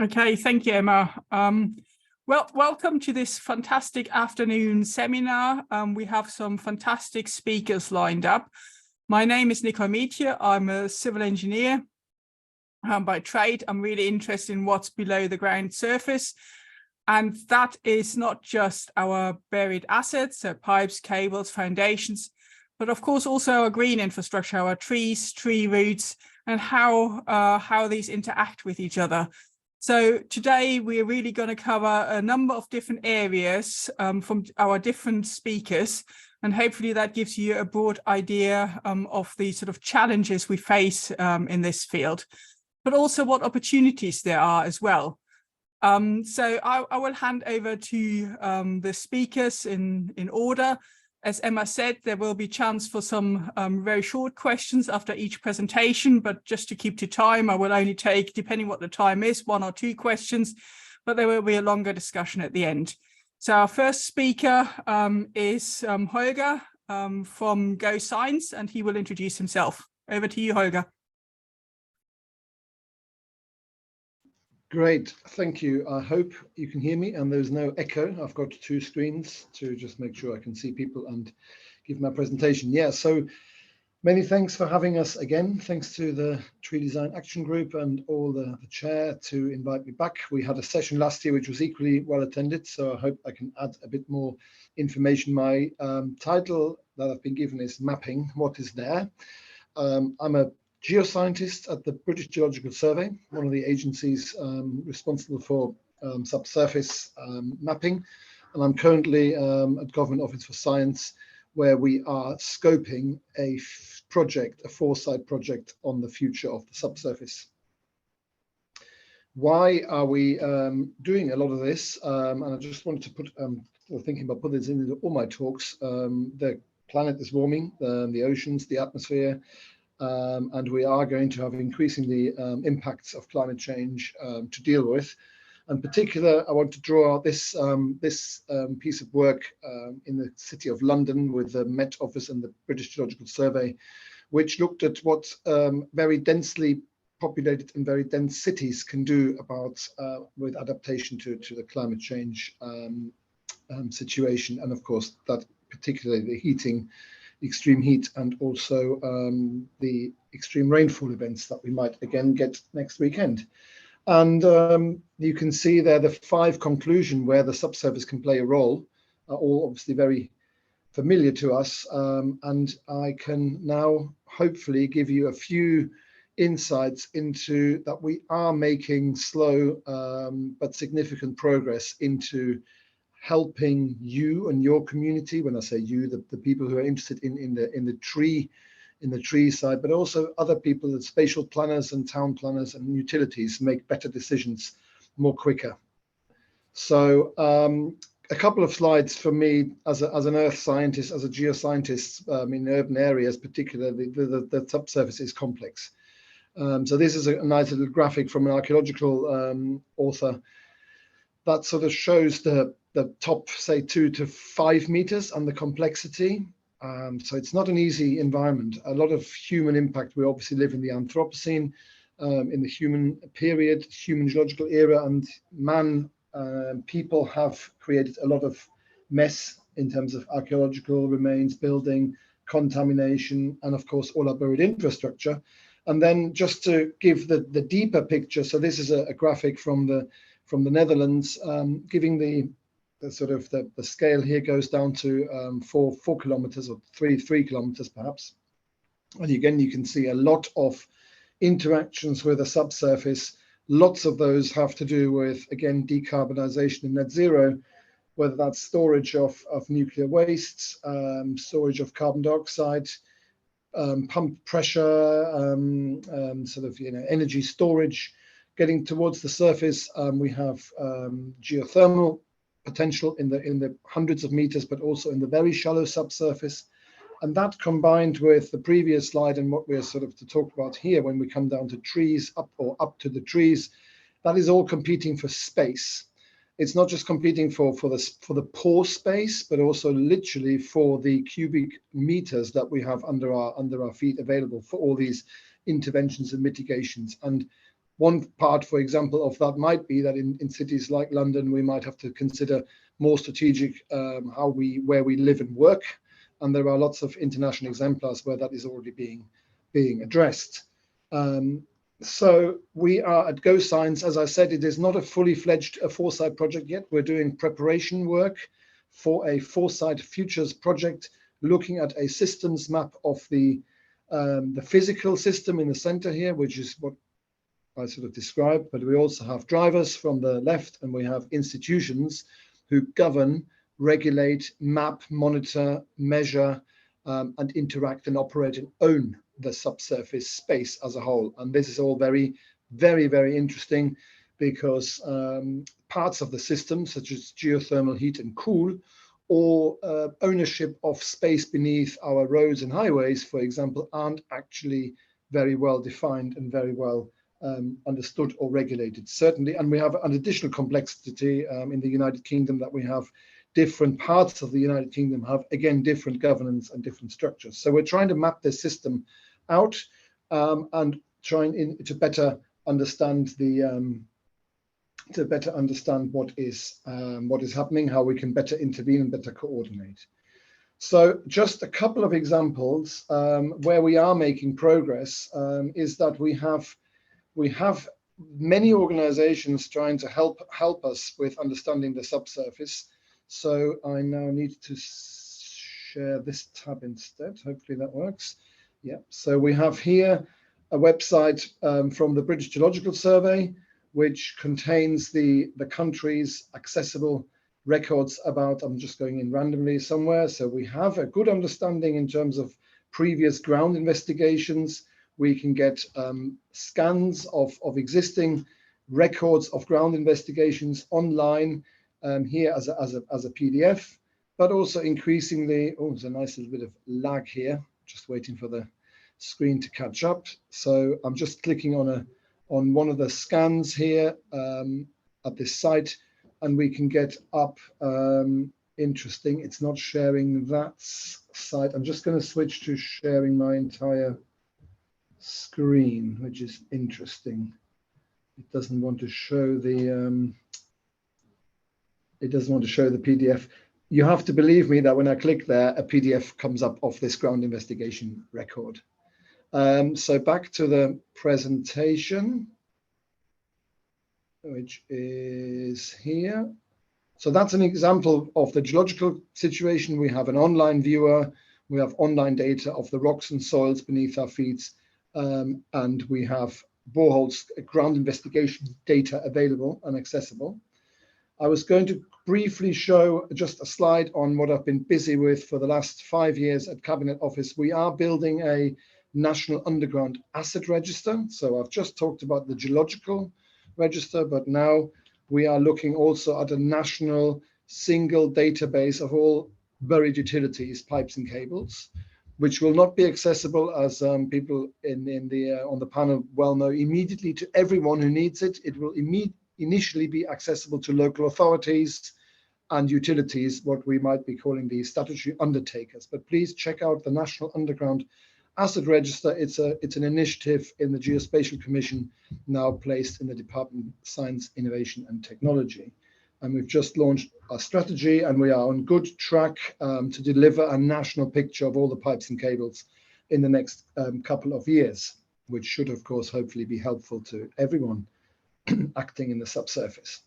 Okay, thank you, Emma. Well, welcome to this fantastic afternoon seminar. We have some fantastic speakers lined up. My name is Nico Mietje. I'm a civil engineer by trade. I'm really interested in what's below the ground surface. And that is not just our buried assets, so pipes, cables, foundations, but of course also our green infrastructure, our trees, tree roots, and how these interact with each other. So today we're really going to cover a number of different areas from our different speakers, and hopefully that gives you a broad idea of the sort of challenges we face in this field, but also what opportunities there are as well. So I will hand over to the speakers in order. As Emma said, there will be chance for some very short questions after each presentation, but just to keep to time, I will only take, depending what the time is, 1 or 2 questions, but there will be a longer discussion at the end. So our first speaker is Holger from Go Science, and he will introduce himself. Over to you, Holger. Great, thank you. I hope you can hear me and there's no echo. I've got 2 screens to just make sure I can see people and give my presentation. Yeah, so many thanks for having us again. Thanks to the Tree Design Action Group and all the chair to invite me back. We had a session last year which was equally well attended, so I hope I can add a bit more information. My title that I've been given is Mapping What Is There. I'm a geoscientist at the British Geological Survey, one of the agencies responsible for subsurface mapping. And I'm currently at Government Office for Science, where we are scoping a project, a foresight project on the future of the subsurface. Why are we doing a lot of this? And I just wanted to put, thinking about putting this into all my talks. The planet is warming, the oceans, the atmosphere, and we are going to have increasingly impacts of climate change to deal with. In particular, I want to draw out this piece of work in the City of London with the Met Office and the British Geological Survey, which looked at what very densely populated and very dense cities can do about with adaptation to the climate change situation, and of course that particularly the heating, extreme heat, and also the extreme rainfall events that we might again get next weekend. And you can see there the 5 conclusions where the subsurface can play a role are all obviously very familiar to us, and I can now hopefully give you a few insights into that we are making slow but significant progress into helping you and your community. When I say you, the people who are interested in the tree side, but also other people, the spatial planners and town planners and utilities, make better decisions more quicker. So a couple of slides for me as an earth scientist, as a geoscientist in urban areas, particularly the subsurface is complex. So this is a nice little graphic from an archaeological author that sort of shows the top, say, 2 to 5 meters and the complexity. So it's not an easy environment. A lot of human impact. We obviously live in the Anthropocene, in the human period, human geological era, and people have created a lot of mess in terms of archaeological remains, building, contamination, and of course all our buried infrastructure. And then just to give the deeper picture, so this is a graphic from the Netherlands, giving the sort of the scale here goes down to 4 kilometers or 3 kilometers perhaps. And again, you can see a lot of interactions with the subsurface. Lots of those have to do with, again, decarbonization and net zero, whether that's storage of nuclear wastes, storage of carbon dioxide, pump pressure, sort of energy storage. Getting towards the surface, we have geothermal potential in the hundreds of meters, but also in the very shallow subsurface. And that combined with the previous slide and what we're sort of to talk about here, when we come down to trees, up to the trees, that is all competing for space. it's not just competing for the pore space, but also literally for the cubic meters that we have under our feet available for all these interventions and mitigations. And one part, for example, of that might be that in cities like London, we might have to consider more strategic where we live and work. And there are lots of international exemplars where that is already being addressed. So we are at Go Science. As I said, it is not a fully fledged foresight project yet. We're doing preparation work for a foresight futures project, looking at a systems map of the physical system in the center here, which is what I sort of described. But we also have drivers from the left, and we have institutions who govern, regulate, map, monitor, measure, and interact and operate and own the subsurface space as a whole. And this is all very, very, very interesting because parts of the system, such as geothermal heat and cool, or ownership of space beneath our roads and highways, for example, aren't actually very well defined and very well understood or regulated, certainly. And we have an additional complexity in the United Kingdom, that we have different parts of the United Kingdom have, again, different governance and different structures. So we're trying to map this system out and trying to better understand what is happening, how we can better intervene and better coordinate. So just a couple of examples where we are making progress is that we have many organizations trying to help us with understanding the subsurface. So I now need to share this tab instead. Hopefully that works. Yeah, so we have here a website from the British Geological Survey, which contains the country's accessible records about, I'm just going in randomly somewhere. So we have a good understanding in terms of previous ground investigations. We can get scans of existing records of ground investigations online here as a PDF, but also increasingly, oh, there's a nice little bit of lag here, just waiting for the screen to catch up. So I'm just clicking on one of the scans here at this site, and we can get up, interesting, it's not sharing that site. I'm just going to switch to sharing my entire screen, which is interesting. It doesn't want to show the PDF. You have to believe me that when I click there, a PDF comes up of this ground investigation record. So back to the presentation, which is here. So that's an example of the geological situation. We have an online viewer, we have online data of the rocks and soils beneath our feet, and we have boreholes, ground investigation data available and accessible. I was going to briefly show just a slide on what I've been busy with for the last 5 years at Cabinet Office. We are building a national underground asset register. So I've just talked about the geological register, but now we are looking also at a national single database of all buried utilities, pipes and cables, which will not be accessible, as people on the panel well know, immediately to everyone who needs it. It will initially be accessible to local authorities and utilities, what we might be calling the statutory undertakers. But please check out the National Underground Asset Register. It's an initiative in the Geospatial Commission, now placed in the Department of Science, Innovation and Technology. And we've just launched our strategy, and we are on good track to deliver a national picture of all the pipes and cables in the next couple of years, which should, of course, hopefully be helpful to everyone acting in the subsurface.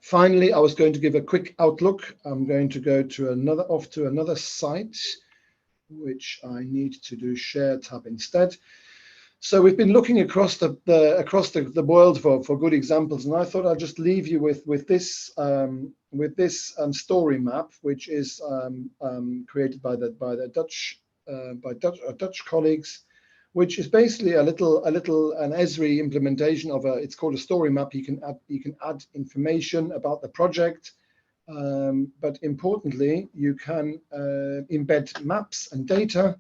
Finally, I was going to give a quick outlook. I'm going to go to another site, which I need to do share tab instead. So we've been looking across the world for good examples, and I thought I'd just leave you with this story map, which is created by Dutch colleagues, which is basically an Esri implementation of it's called a story map. You can add information about the project, but importantly, you can embed maps and data.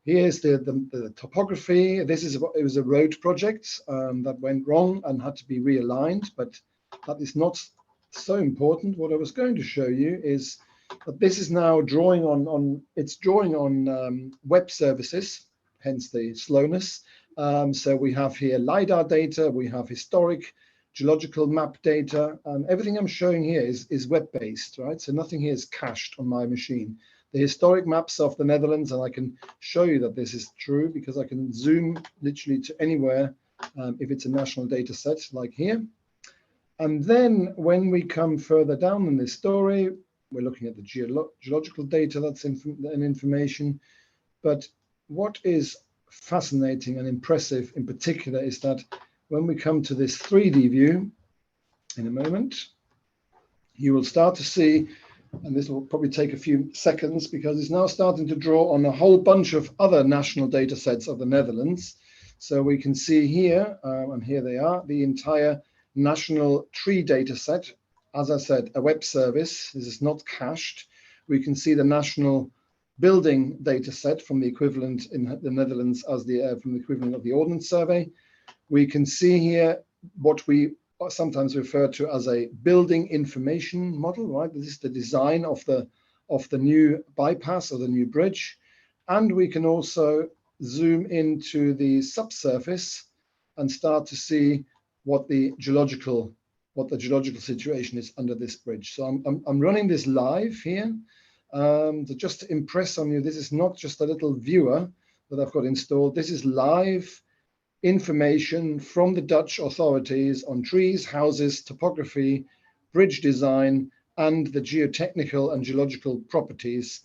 Here's the topography. It was a road project that went wrong and had to be realigned, but that is not so important. What I was going to show you is that this is now drawing on web services, hence the slowness. So we have here LiDAR data, we have historic geological map data, and everything I'm showing here is web-based, right? So nothing here is cached on my machine. The historic maps of the Netherlands, and I can show you that this is true because I can zoom literally to anywhere if it's a national data set like here. And then when we come further down in this story, we're looking at the geological data that's information. But what is fascinating and impressive in particular is that when we come to this 3D view in a moment, you will start to see, and this will probably take a few seconds because it's now starting to draw on a whole bunch of other national data sets of the Netherlands. So we can see here, and here they are, the entire national tree data set. As I said, a web service. This is not cached. We can see the national building data set from the equivalent in the Netherlands as from the equivalent of the Ordnance Survey. We can see here what we sometimes refer to as a building information model, right? This is the design of the new bypass or the new bridge. And we can also zoom into the subsurface and start to see what the geological situation is under this bridge. So I'm running this live here. Just to impress on you, this is not just a little viewer that I've got installed. This is live information from the Dutch authorities on trees, houses, topography, bridge design, and the geotechnical and geological properties,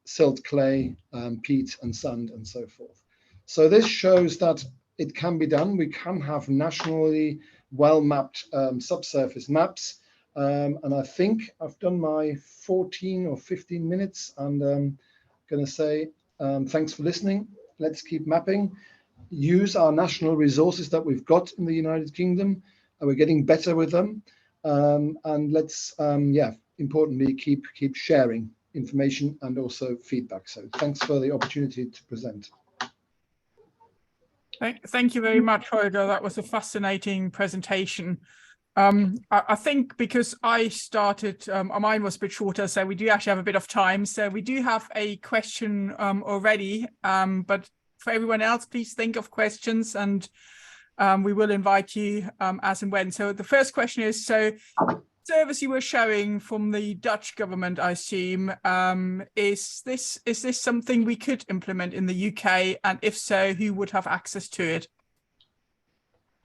silt, clay, peat, and sand, and so forth. So this shows that it can be done. We can have nationally well-mapped subsurface maps. And I think I've done my 14 or 15 minutes, and I'm going to say thanks for listening. Let's keep mapping. Use our national resources that we've got in the United Kingdom, and we're getting better with them. And let's, importantly, keep sharing information and also feedback. So thanks for the opportunity to present. Thank you very much, Holger. That was a fascinating presentation. I think because I started, mine was a bit shorter, so we do actually have a bit of time. So we do have a question already, but for everyone else, please think of questions and we will invite you as and when. So the first question is, so service you were showing from the Dutch government, I assume, is this something we could implement in the UK? And if so, who would have access to it?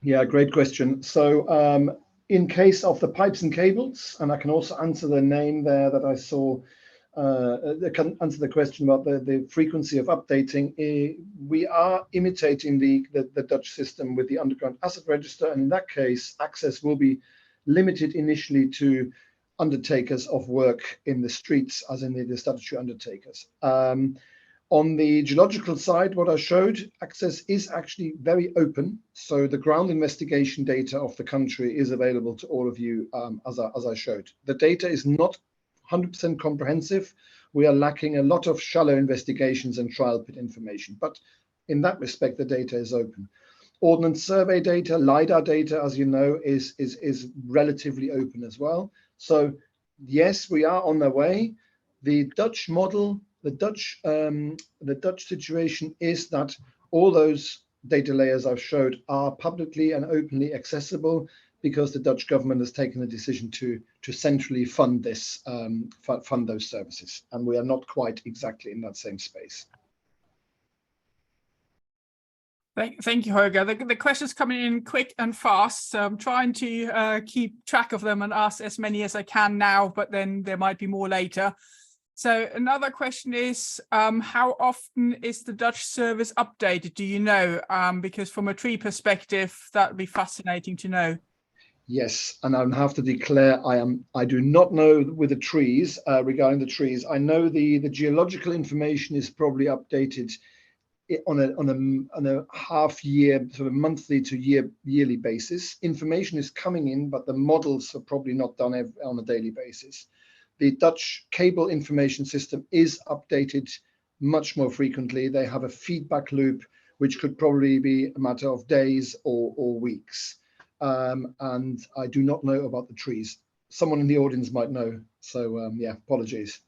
Yeah, great question. So in case of the pipes and cables, and I can also answer the name there that I saw, I can answer the question about the frequency of updating. We are imitating the Dutch system with the underground asset register, and in that case, access will be limited initially to undertakers of work in the streets, as in the statutory undertakers. On the geological side, what I showed, access is actually very open. So the ground investigation data of the country is available to all of you, as I showed. The data is not 100% comprehensive. We are lacking a lot of shallow investigations and trial pit information, but in that respect, the data is open. Ordnance survey data, LiDAR data, as you know, is relatively open as well. So yes, we are on the way. The Dutch model, the Dutch situation is that all those data layers I've showed are publicly and openly accessible because the Dutch government has taken the decision to centrally fund this, fund those services, and we are not quite exactly in that same space. Thank you, Holger. The questions coming in quick and fast, so I'm trying to keep track of them and ask as many as I can now, but then there might be more later. So another question is, how often is the Dutch service updated? Do you know? Because from a tree perspective, that would be fascinating to know. Yes, and I have to declare I do not know with the trees, regarding the trees. I know the geological information is probably updated on a half year, sort of monthly to yearly basis. Information is coming in, but the models are probably not done on a daily basis. The Dutch cable information system is updated much more frequently. They have a feedback loop, which could probably be a matter of days or weeks. And I do not know about the trees. someone in the audience might know. So yeah, apologies.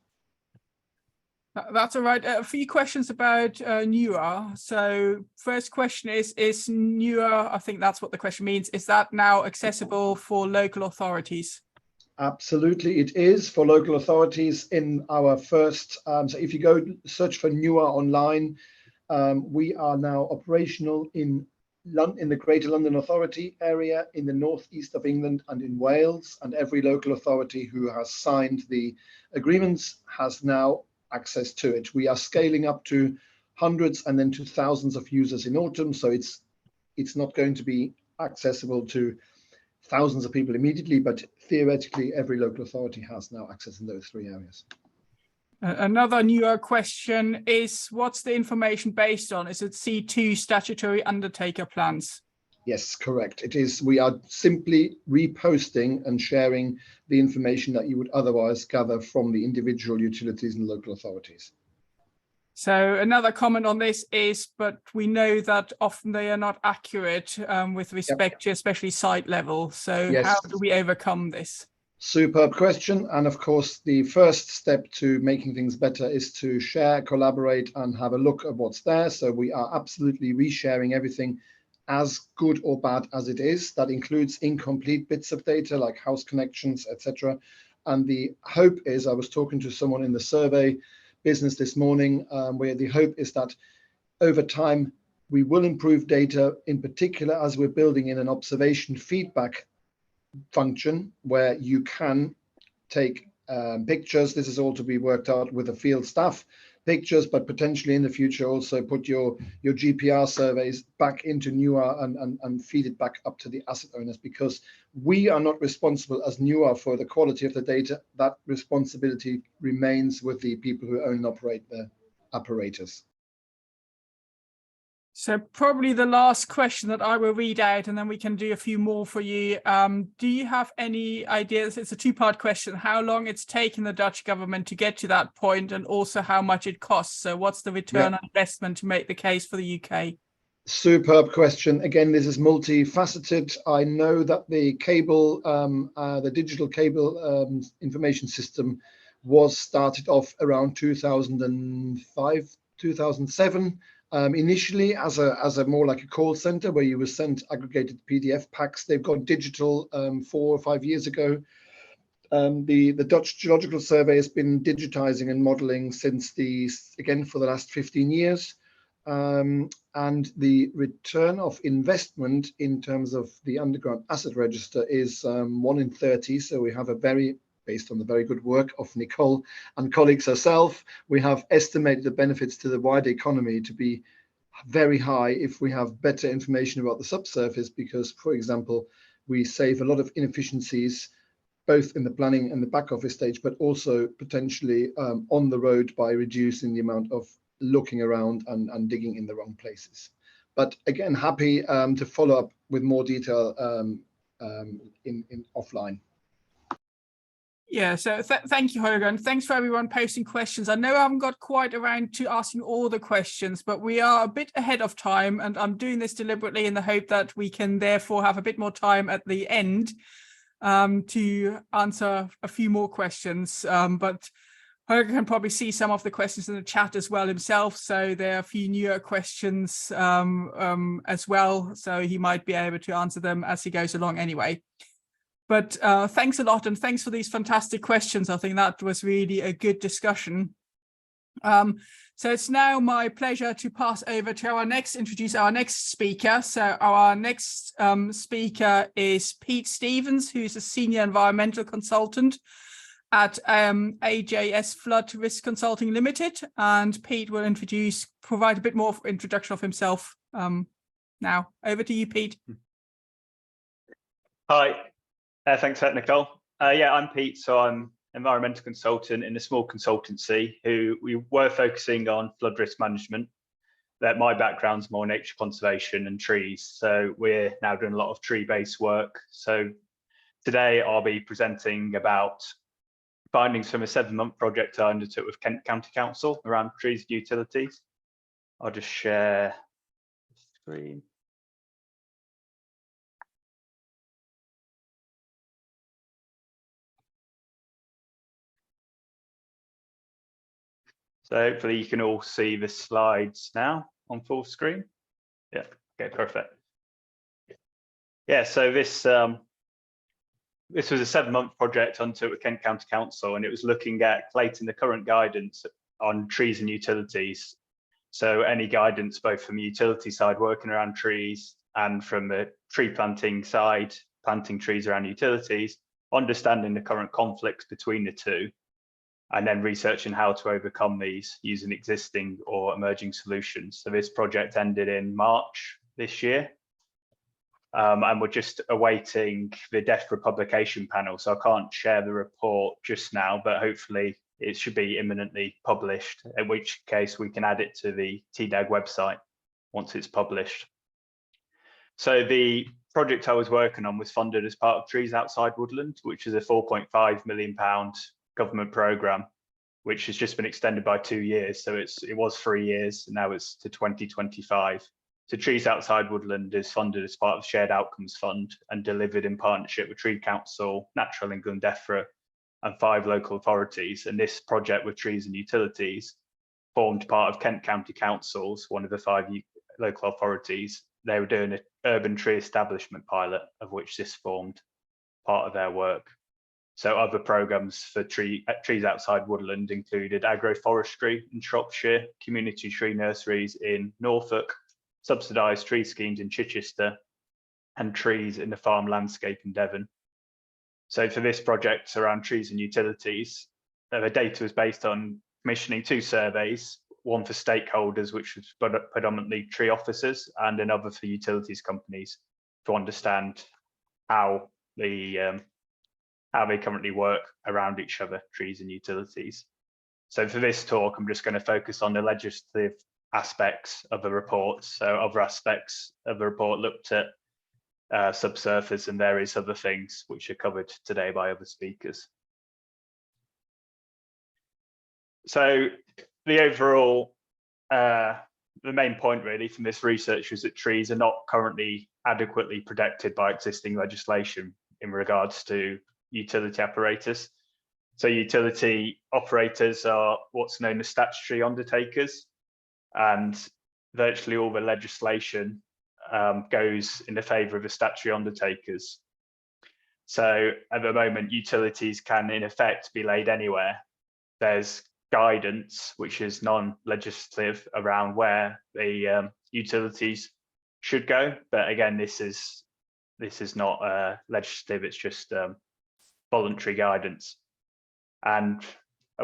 That's all right. A few questions about NUA. So first question is NUA, I think that's what the question means, is that now accessible for local authorities? Absolutely, it is for local authorities in our first, so if you go search for NUA online, we are now operational in the Greater London Authority area, in the northeast of England and in Wales, and every local authority who has signed the agreements has now access to it. We are scaling up to hundreds and then to thousands of users in autumn, so it's not going to be accessible to thousands of people immediately, but theoretically every local authority has now access in those three areas. Another newer question is, what's the information based on? Is it C2 statutory undertaker plans? Yes, correct. It is. We are simply reposting and sharing the information that you would otherwise gather from the individual utilities and local authorities. So another comment on this is, but we know that often they are not accurate with respect to especially site level. So yes. How do we overcome this? Superb question. And of course, the first step to making things better is to share, collaborate, and have a look at what's there. So we are absolutely resharing everything, as good or bad as it is. That includes incomplete bits of data like house connections, etc. And the hope is, I was talking to someone in the survey business this morning, where the hope is that over time we will improve data, in particular as we're building in an observation feedback function where you can take pictures. This is all to be worked out with the field staff, pictures, but potentially in the future also put your GPR surveys back into NUA and feed it back up to the asset owners, because we are not responsible as NUA for the quality of the data. That responsibility remains with the people who own and operate the apparatus. So probably the last question that I will read out, and then we can do a few more for you. Do you have any ideas? It's a two-part question. How long it's taken the Dutch government to get to that point, and also how much it costs? So what's the return on investment to make the case for the UK? Superb question. Again, this is multifaceted. I know that the cable, the digital cable information system was started off around 2005, 2007. Initially as a more like a call center where you were sent aggregated PDF packs. They've gone digital 4 or 5 years ago. The Dutch Geological Survey has been digitizing and modeling since for the last 15 years. And the return of investment in terms of the underground asset register is 1 in 30. So we have based on the very good work of Nicole and colleagues herself, we have estimated the benefits to the wider economy to be very high if we have better information about the subsurface, because, for example, we save a lot of inefficiencies, both in the planning and the back office stage, but also potentially on the road by reducing the amount of looking around and digging in the wrong places. But again, happy to follow up with more detail in offline. Yeah, so thank you, Hogan. Thanks for everyone posting questions. I know I haven't got quite around to asking all the questions, but we are a bit ahead of time, and I'm doing this deliberately in the hope that we can therefore have a bit more time at the end to answer a few more questions. But Hogan can probably see some of the questions in the chat as well himself, so there are a few newer questions as well, so he might be able to answer them as he goes along anyway. But thanks a lot, and thanks for these fantastic questions. I think that was really a good discussion. So it's now my pleasure to pass over to introduce our next speaker. So our next speaker is Pete Stevens, who's a senior environmental consultant at AJS Flood Risk Consulting Limited. And Pete will provide a bit more introduction of himself now. Over to you, Pete. Hi. Thanks, Nicole. Yeah, I'm Pete. So I'm environmental consultant in a small consultancy who we were focusing on flood risk management. That my background's more nature conservation and trees. So we're now doing a lot of tree-based work. So today I'll be presenting about findings from a 7-month project I undertook with Kent County Council around trees and utilities. I'll just share the screen. So hopefully you can all see the slides now on full screen. Yeah, okay, perfect. Yeah, so this was a 7-month project undertook with Kent County Council, and it was looking at collating the current guidance on trees and utilities. So any guidance both from the utility side working around trees and from the tree planting side, planting trees around utilities, understanding the current conflicts between the two, and then researching how to overcome these using existing or emerging solutions. So this project ended in March this year. And we're just awaiting the DEFRA publication panel. So I can't share the report just now, but hopefully it should be imminently published, in which case we can add it to the TDAG website once it's published. So the project I was working on was funded as part of Trees Outside Woodland, which is a £4.5 million government programme, which has just been extended by 2 years. So it was 3 years, and now it's to 2025. So Trees Outside Woodland is funded as part of the Shared Outcomes Fund and delivered in partnership with Tree Council, Natural England, DEFRA, and 5 local authorities. And this project with trees and utilities formed part of Kent County Council's, one of the 5 local authorities. They were doing an urban tree establishment pilot, of which this formed part of their work. So other programmes for trees outside woodland included agroforestry in Shropshire, community tree nurseries in Norfolk, subsidised tree schemes in Chichester, and trees in the farm landscape in Devon. So for this project around trees and utilities, the data was based on commissioning 2 surveys, one for stakeholders, which was predominantly tree officers, and another for utilities companies to understand how they currently work around each other, trees and utilities. So for this talk, I'm just going to focus on the legislative aspects of the report. So other aspects of the report looked at subsurface and various other things which are covered today by other speakers. So the overall, the main point really from this research is that trees are not currently adequately protected by existing legislation in regards to utility apparatus. So utility operators are what's known as statutory undertakers, and virtually all the legislation goes in the favour of the statutory undertakers. So at the moment, utilities can in effect be laid anywhere. There's guidance, which is non-legislative, around where the utilities should go. But again, this is not legislative, it's just voluntary guidance. And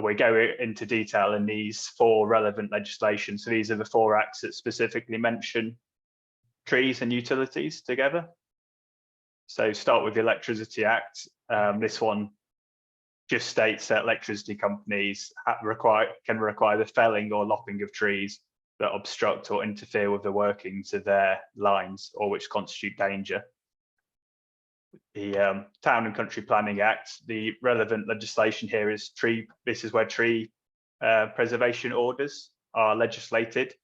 we go into detail in these 4 relevant legislation. So these are the 4 acts that specifically mention trees and utilities together. So start with the Electricity Act. This one just states that electricity companies can require the felling or lopping of trees that obstruct or interfere with the workings of their lines or which constitute danger. The Town and Country Planning Act, the relevant legislation here is this is where tree preservation orders are legislated,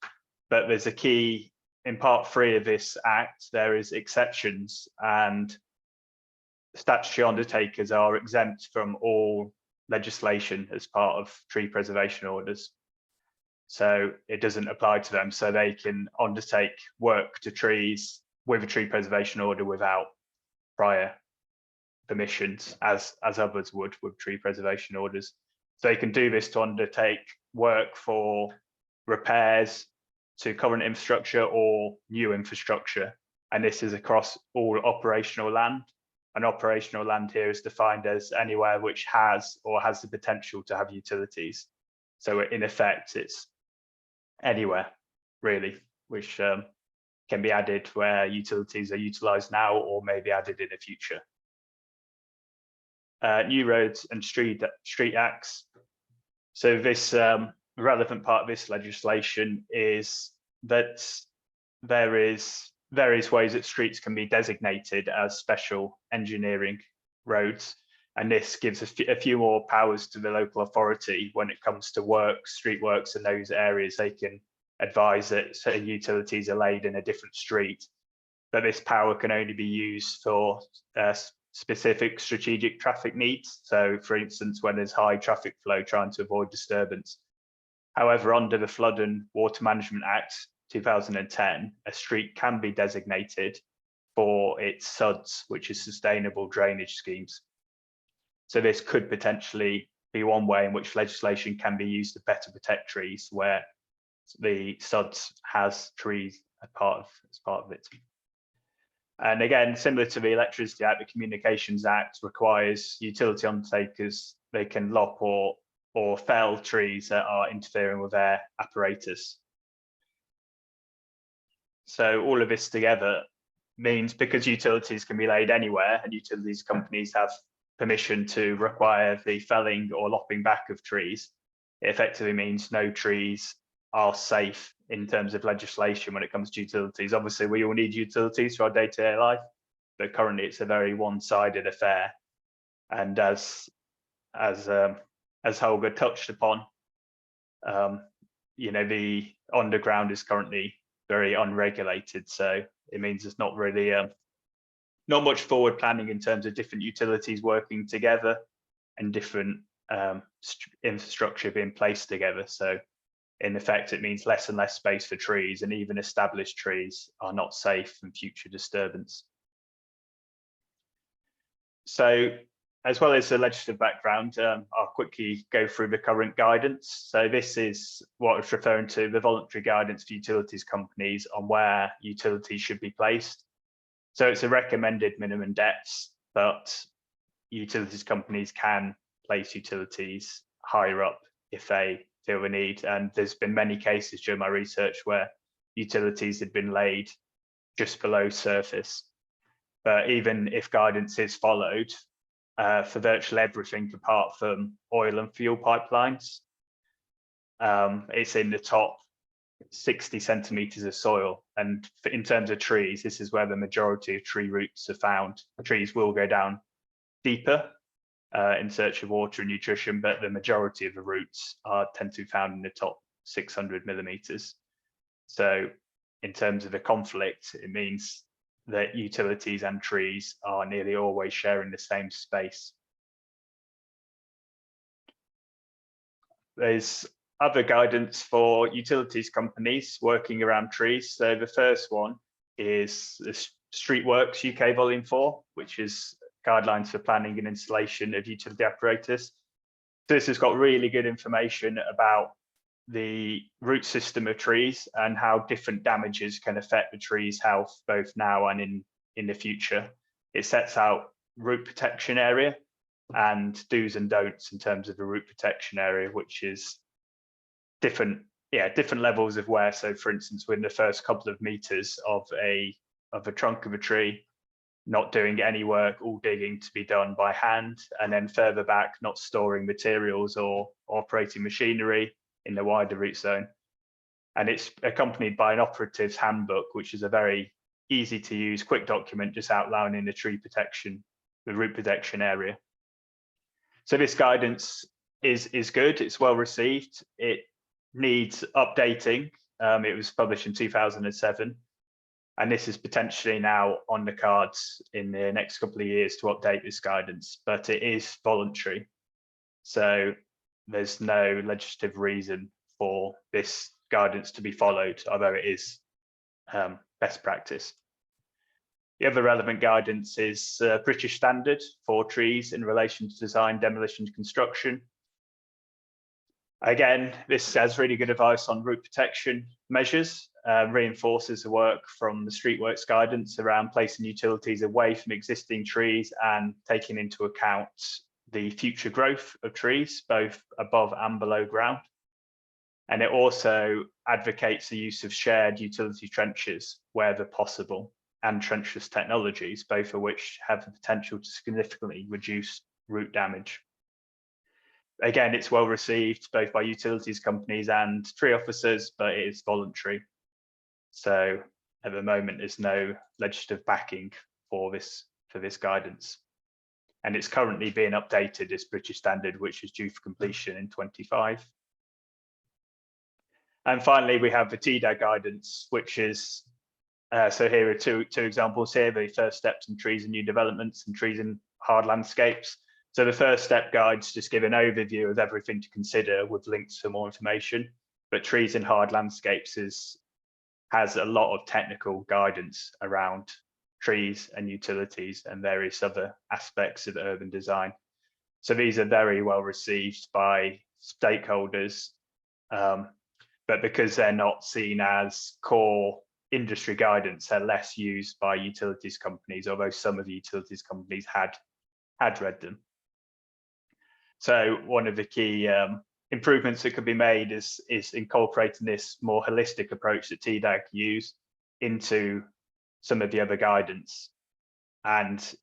but there's a key in part 3 of this act, there is exceptions, and statutory undertakers are exempt from all legislation as part of tree preservation orders. So it doesn't apply to them, so they can undertake work to trees with a tree preservation order without prior permissions as others would with tree preservation orders. So they can do this to undertake work for repairs to current infrastructure or new infrastructure. And this is across all operational land. And operational land here is defined as anywhere which has or has the potential to have utilities. So in effect, it's anywhere really, which can be added where utilities are utilised now or may be added in the future. New roads and street acts. So this relevant part of this legislation is that there is various ways that streets can be designated as special engineering roads, and this gives a few more powers to the local authority when it comes to street works in those areas. They can advise that certain utilities are laid in a different street, but this power can only be used for specific strategic traffic needs. So for instance, when there's high traffic flow, trying to avoid disturbance. However, under the Flood and Water Management Act 2010, a street can be designated for its SUDs, which is sustainable drainage schemes. So this could potentially be one way in which legislation can be used to better protect trees, where the SUDs has trees as part of it. And again, similar to the Electricity Act, the Communications Act requires utility undertakers, they can lop or fell trees that are interfering with their apparatus. So all of this together means, because utilities can be laid anywhere and utilities companies have permission to require the felling or lopping back of trees, it effectively means no trees are safe in terms of legislation when it comes to utilities. Obviously, we all need utilities for our day-to-day life, but currently it's a very one-sided affair. And as Holger touched upon, you know, the underground is currently very unregulated, so it means there's not really not much forward planning in terms of different utilities working together and different infrastructure being placed together. So in effect, it means less and less space for trees, and even established trees are not safe from future disturbance. So as well as the legislative background, I'll quickly go through the current guidance. So this is what I was referring to, the voluntary guidance for utilities companies on where utilities should be placed. So it's a recommended minimum depths, but utilities companies can place utilities higher up if they feel the need. And there's been many cases during my research where utilities had been laid just below surface. But even if guidance is followed for virtually everything apart from oil and fuel pipelines, it's in the top 60 centimeters of soil. And in terms of trees, this is where the majority of tree roots are found. Trees will go down deeper in search of water and nutrition, but the majority of the roots tend to be found in the top 600 millimeters. So in terms of the conflict, it means that utilities and trees are nearly always sharing the same space. There's other guidance for utilities companies working around trees. So the first one is the Streetworks UK Volume 4, which is guidelines for planning and installation of utility apparatus. So this has got really good information about the root system of trees and how different damages can affect the tree's health, both now and in the future. It sets out root protection area and do's and don'ts in terms of the root protection area, which is different levels of wear. So for instance, within the first couple of meters of a trunk of a tree, not doing any work, all digging to be done by hand, and then further back, not storing materials or operating machinery in the wider root zone. And it's accompanied by an operative's handbook, which is a very easy to use, quick document just outlining the tree protection, the root protection area. So this guidance is good, it's well received. It needs updating. It was published in 2007. And this is potentially now on the cards in the next couple of years to update this guidance, but it is voluntary. So there's no legislative reason for this guidance to be followed, although it is best practice. The other relevant guidance is British standard for trees in relation to design, demolition, construction. Again, this has really good advice on root protection measures, reinforces the work from the Streetworks guidance around placing utilities away from existing trees and taking into account the future growth of trees, both above and below ground. And it also advocates the use of shared utility trenches wherever possible, and trenchless technologies, both of which have the potential to significantly reduce root damage. Again, it's well received both by utilities companies and tree officers, but it is voluntary. So at the moment, there's no legislative backing for this guidance. And it's currently being updated as British standard, which is due for completion in 25. And finally, we have the TDAG guidance, which is, so here are two examples here, the first steps in trees and new developments and trees in hard landscapes. So the first step guides just give an overview of everything to consider with links for more information. but trees in hard landscapes has a lot of technical guidance around trees and utilities and various other aspects of urban design. So these are very well received by stakeholders, but because they're not seen as core industry guidance, they're less used by utilities companies, although some of the utilities companies had read them. So one of the key improvements that could be made is incorporating this more holistic approach that TDAG use into some of the other guidance, and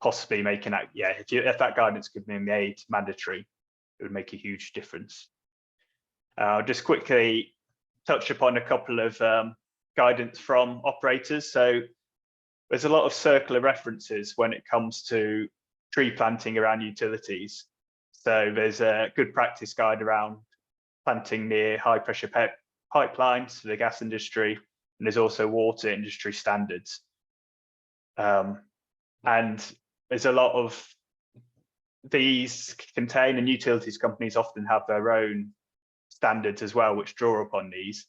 possibly making that, if that guidance could be made mandatory, it would make a huge difference. I'll just quickly touch upon a couple of guidance from operators. So there's a lot of circular references when it comes to tree planting around utilities. So there's a good practice guide around planting near high pressure pipelines for the gas industry, and there's also water industry standards. And there's a lot of these contain, and utilities companies often have their own standards as well, which draw upon these.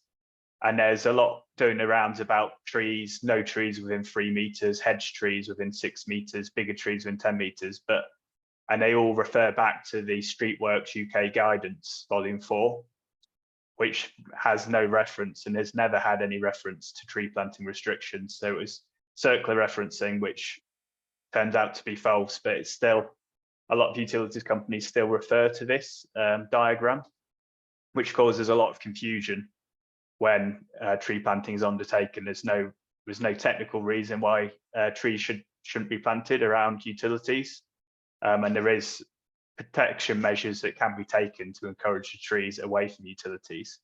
And there's a lot doing around about trees, no trees within 3 meters, hedge trees within 6 meters, bigger trees within 10 meters, and they all refer back to the Streetworks UK Guidance, Volume 4, which has no reference and has never had any reference to tree planting restrictions. So it was circular referencing, which turns out to be false, but it's still, a lot of utilities companies still refer to this diagram, which causes a lot of confusion when tree planting is undertaken. There's no technical reason why trees shouldn't be planted around utilities. And there is protection measures that can be taken to encourage the trees away from utilities.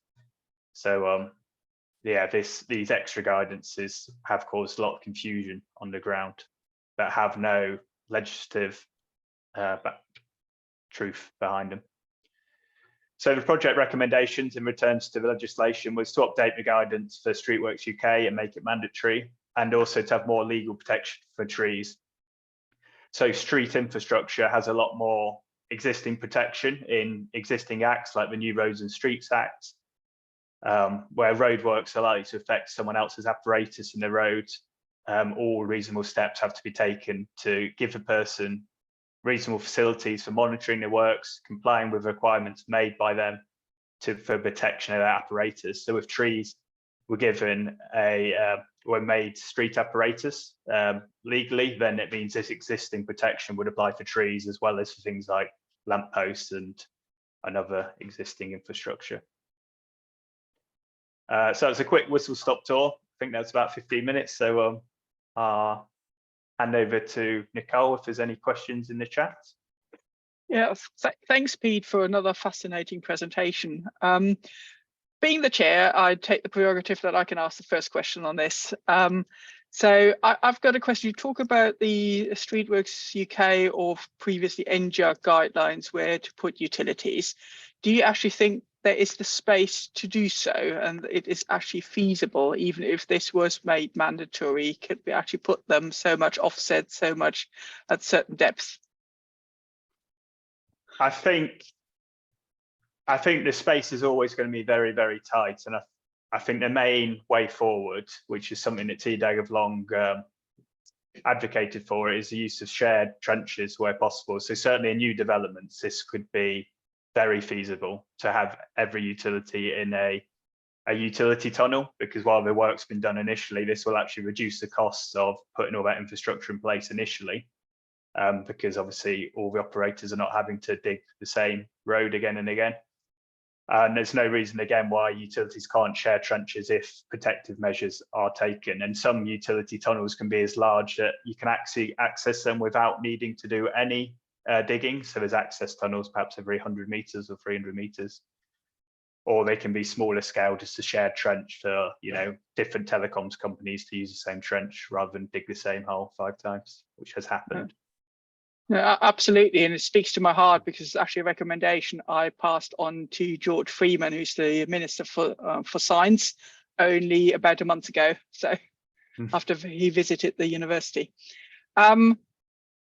So these extra guidances have caused a lot of confusion on the ground, but have no legislative truth behind them. So the project recommendations in returns to the legislation was to update the guidance for Streetworks UK and make it mandatory, and also to have more legal protection for trees. So street infrastructure has a lot more existing protection in existing acts like the New Roads and Streets Act, where roadworks are likely to affect someone else's apparatus in the road. All reasonable steps have to be taken to give a person reasonable facilities for monitoring their works, complying with requirements made by them for protection of their apparatus. So if trees were given were made street apparatus legally, then it means this existing protection would apply for trees as well as for things like lampposts and other existing infrastructure. So it's a quick whistle-stop tour. I think that's about 15 minutes. So I'll hand over to Nicole if there's any questions in the chat. Yeah, thanks, Pete, for another fascinating presentation. Being the chair, I take the prerogative that I can ask the first question on this. So I've got a question. You talk about the Streetworks UK or previously NJAG guidelines where to put utilities. Do you actually think there is the space to do so, and it is actually feasible, even if this was made mandatory? Could we actually put them so much offset, so much at certain depths? I think the space is always going to be very, very tight, and I think the main way forward, which is something that TDAG have long advocated for, is the use of shared trenches where possible. So certainly in new developments, this could be very feasible to have every utility in a utility tunnel, because while the work's been done initially, this will actually reduce the costs of putting all that infrastructure in place initially, because obviously all the operators are not having to dig the same road again and again. And there's no reason, again, why utilities can't share trenches if protective measures are taken. And some utility tunnels can be as large that you can actually access them without needing to do any digging. So there's access tunnels perhaps every 100 meters or 300 meters. Or they can be smaller scale, just a shared trench for, different telecoms companies to use the same trench rather than dig the same hole 5 times, which has happened. Yeah, absolutely, and it speaks to my heart because it's actually a recommendation I passed on to George Freeman, who's the Minister for Science, only about a month ago. So after he visited the university.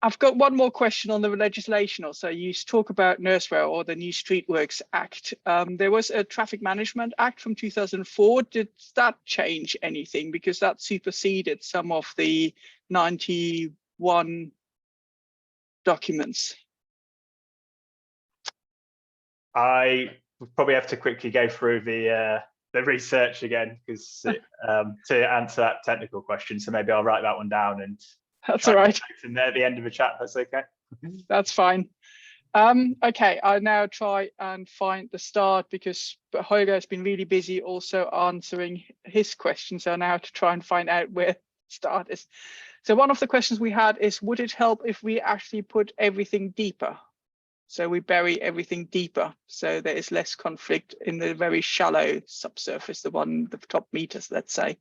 I've got one more question on the legislation also. You talk about NERSWA or the New Streetworks Act. There was a Traffic Management Act from 2004. Did that change anything? Because that superseded some of the 91 documents. I would probably have to quickly go through the research again because to answer that technical question. So maybe I'll write that one down and that's all right. And there at the end of the chat, that's okay. That's fine. Okay, I'll now try and find the start because Holger has been really busy also answering his questions. So now I have to try and find out where the start is. So one of the questions we had is, would it help if we actually put everything deeper? So we bury everything deeper, so there is less conflict in the very shallow subsurface, the top meters, let's say.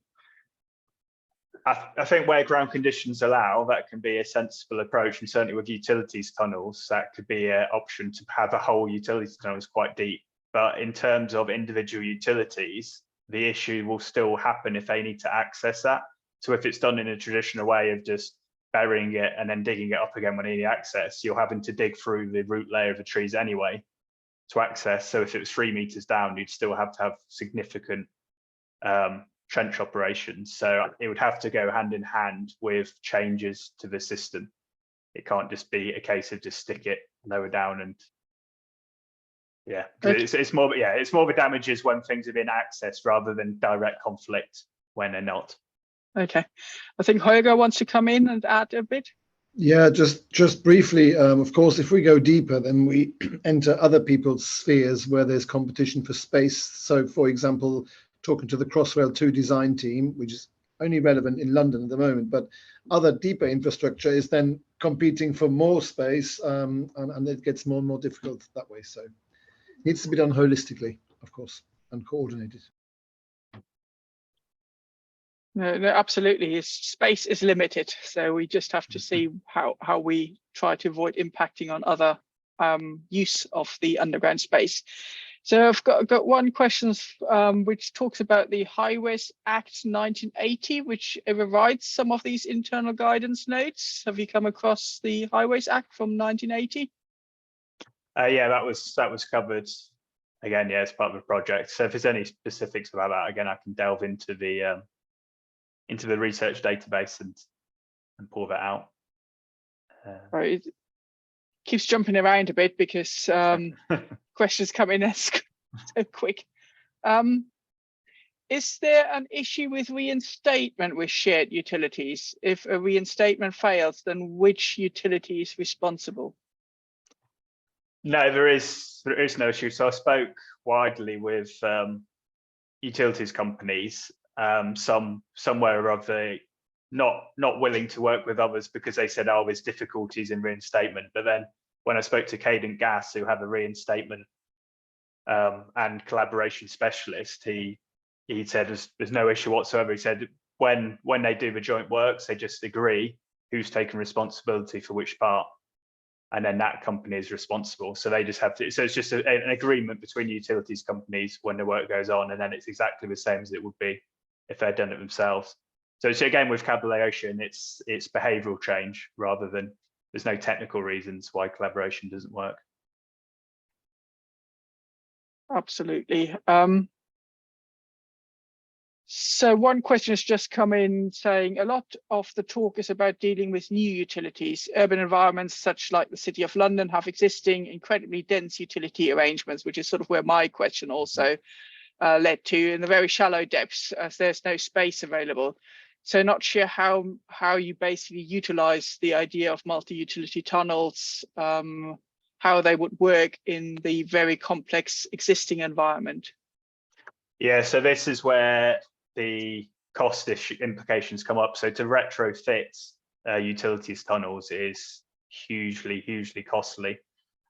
I think where ground conditions allow, that can be a sensible approach, and certainly with utilities tunnels, that could be an option to have a whole utilities tunnels quite deep. But in terms of individual utilities, the issue will still happen if they need to access that. So if it's done in a traditional way of just burying it and then digging it up again when they need access, you're having to dig through the root layer of the trees anyway to access. So if it was 3 meters down, you'd still have to have significant trench operations. So it would have to go hand in hand with changes to the system. It can't just be a case of just stick it lower down and yeah, okay. It's more of a damages when things are being accessed rather than direct conflict when they're not. Okay, I think Holger wants to come in and add a bit. Yeah, just briefly, of course, if we go deeper, then we enter other people's spheres where there's competition for space. So, for example, talking to the Crossrail 2 design team, which is only relevant in London at the moment, but other deeper infrastructure is then competing for more space, and it gets more and more difficult that way. So it needs to be done holistically, of course, and coordinated. No, absolutely. Space is limited, so we just have to see how we try to avoid impacting on other use of the underground space. So I've got one question which talks about the Highways Act 1980, which overrides some of these internal guidance notes. Have you come across the Highways Act from 1980? Yeah, that was covered again. Yeah, as part of the project. So if there's any specifics about that, again, I can delve into the research database and pull that out. Right, it keeps jumping around a bit because questions come in as so quick. Is there an issue with reinstatement with shared utilities? If a reinstatement fails, then which utility is responsible? No, there is no issue. So I spoke widely with utilities companies. Somewhere of the not willing to work with others because they said, oh, there's difficulties in reinstatement. But then when I spoke to Cadent Gas, who have a reinstatement and collaboration specialist, he said there's no issue whatsoever. He said when they do the joint works, they just agree who's taking responsibility for which part, and then that company is responsible. So they just have to. So it's just an agreement between utilities companies when the work goes on, and then it's exactly the same as it would be if they'd done it themselves. So again, with collaboration, it's behavioural change rather than, there's no technical reasons why collaboration doesn't work. Absolutely. So one question has just come in saying a lot of the talk is about dealing with new utilities. Urban environments such like the City of London have existing incredibly dense utility arrangements, which is sort of where my question also led to, in the very shallow depths, as there's no space available. So not sure how you basically utilize the idea of multi-utility tunnels, how they would work in the very complex existing environment. Yeah, so this is where the cost implications come up. So to retrofit utilities tunnels is hugely costly.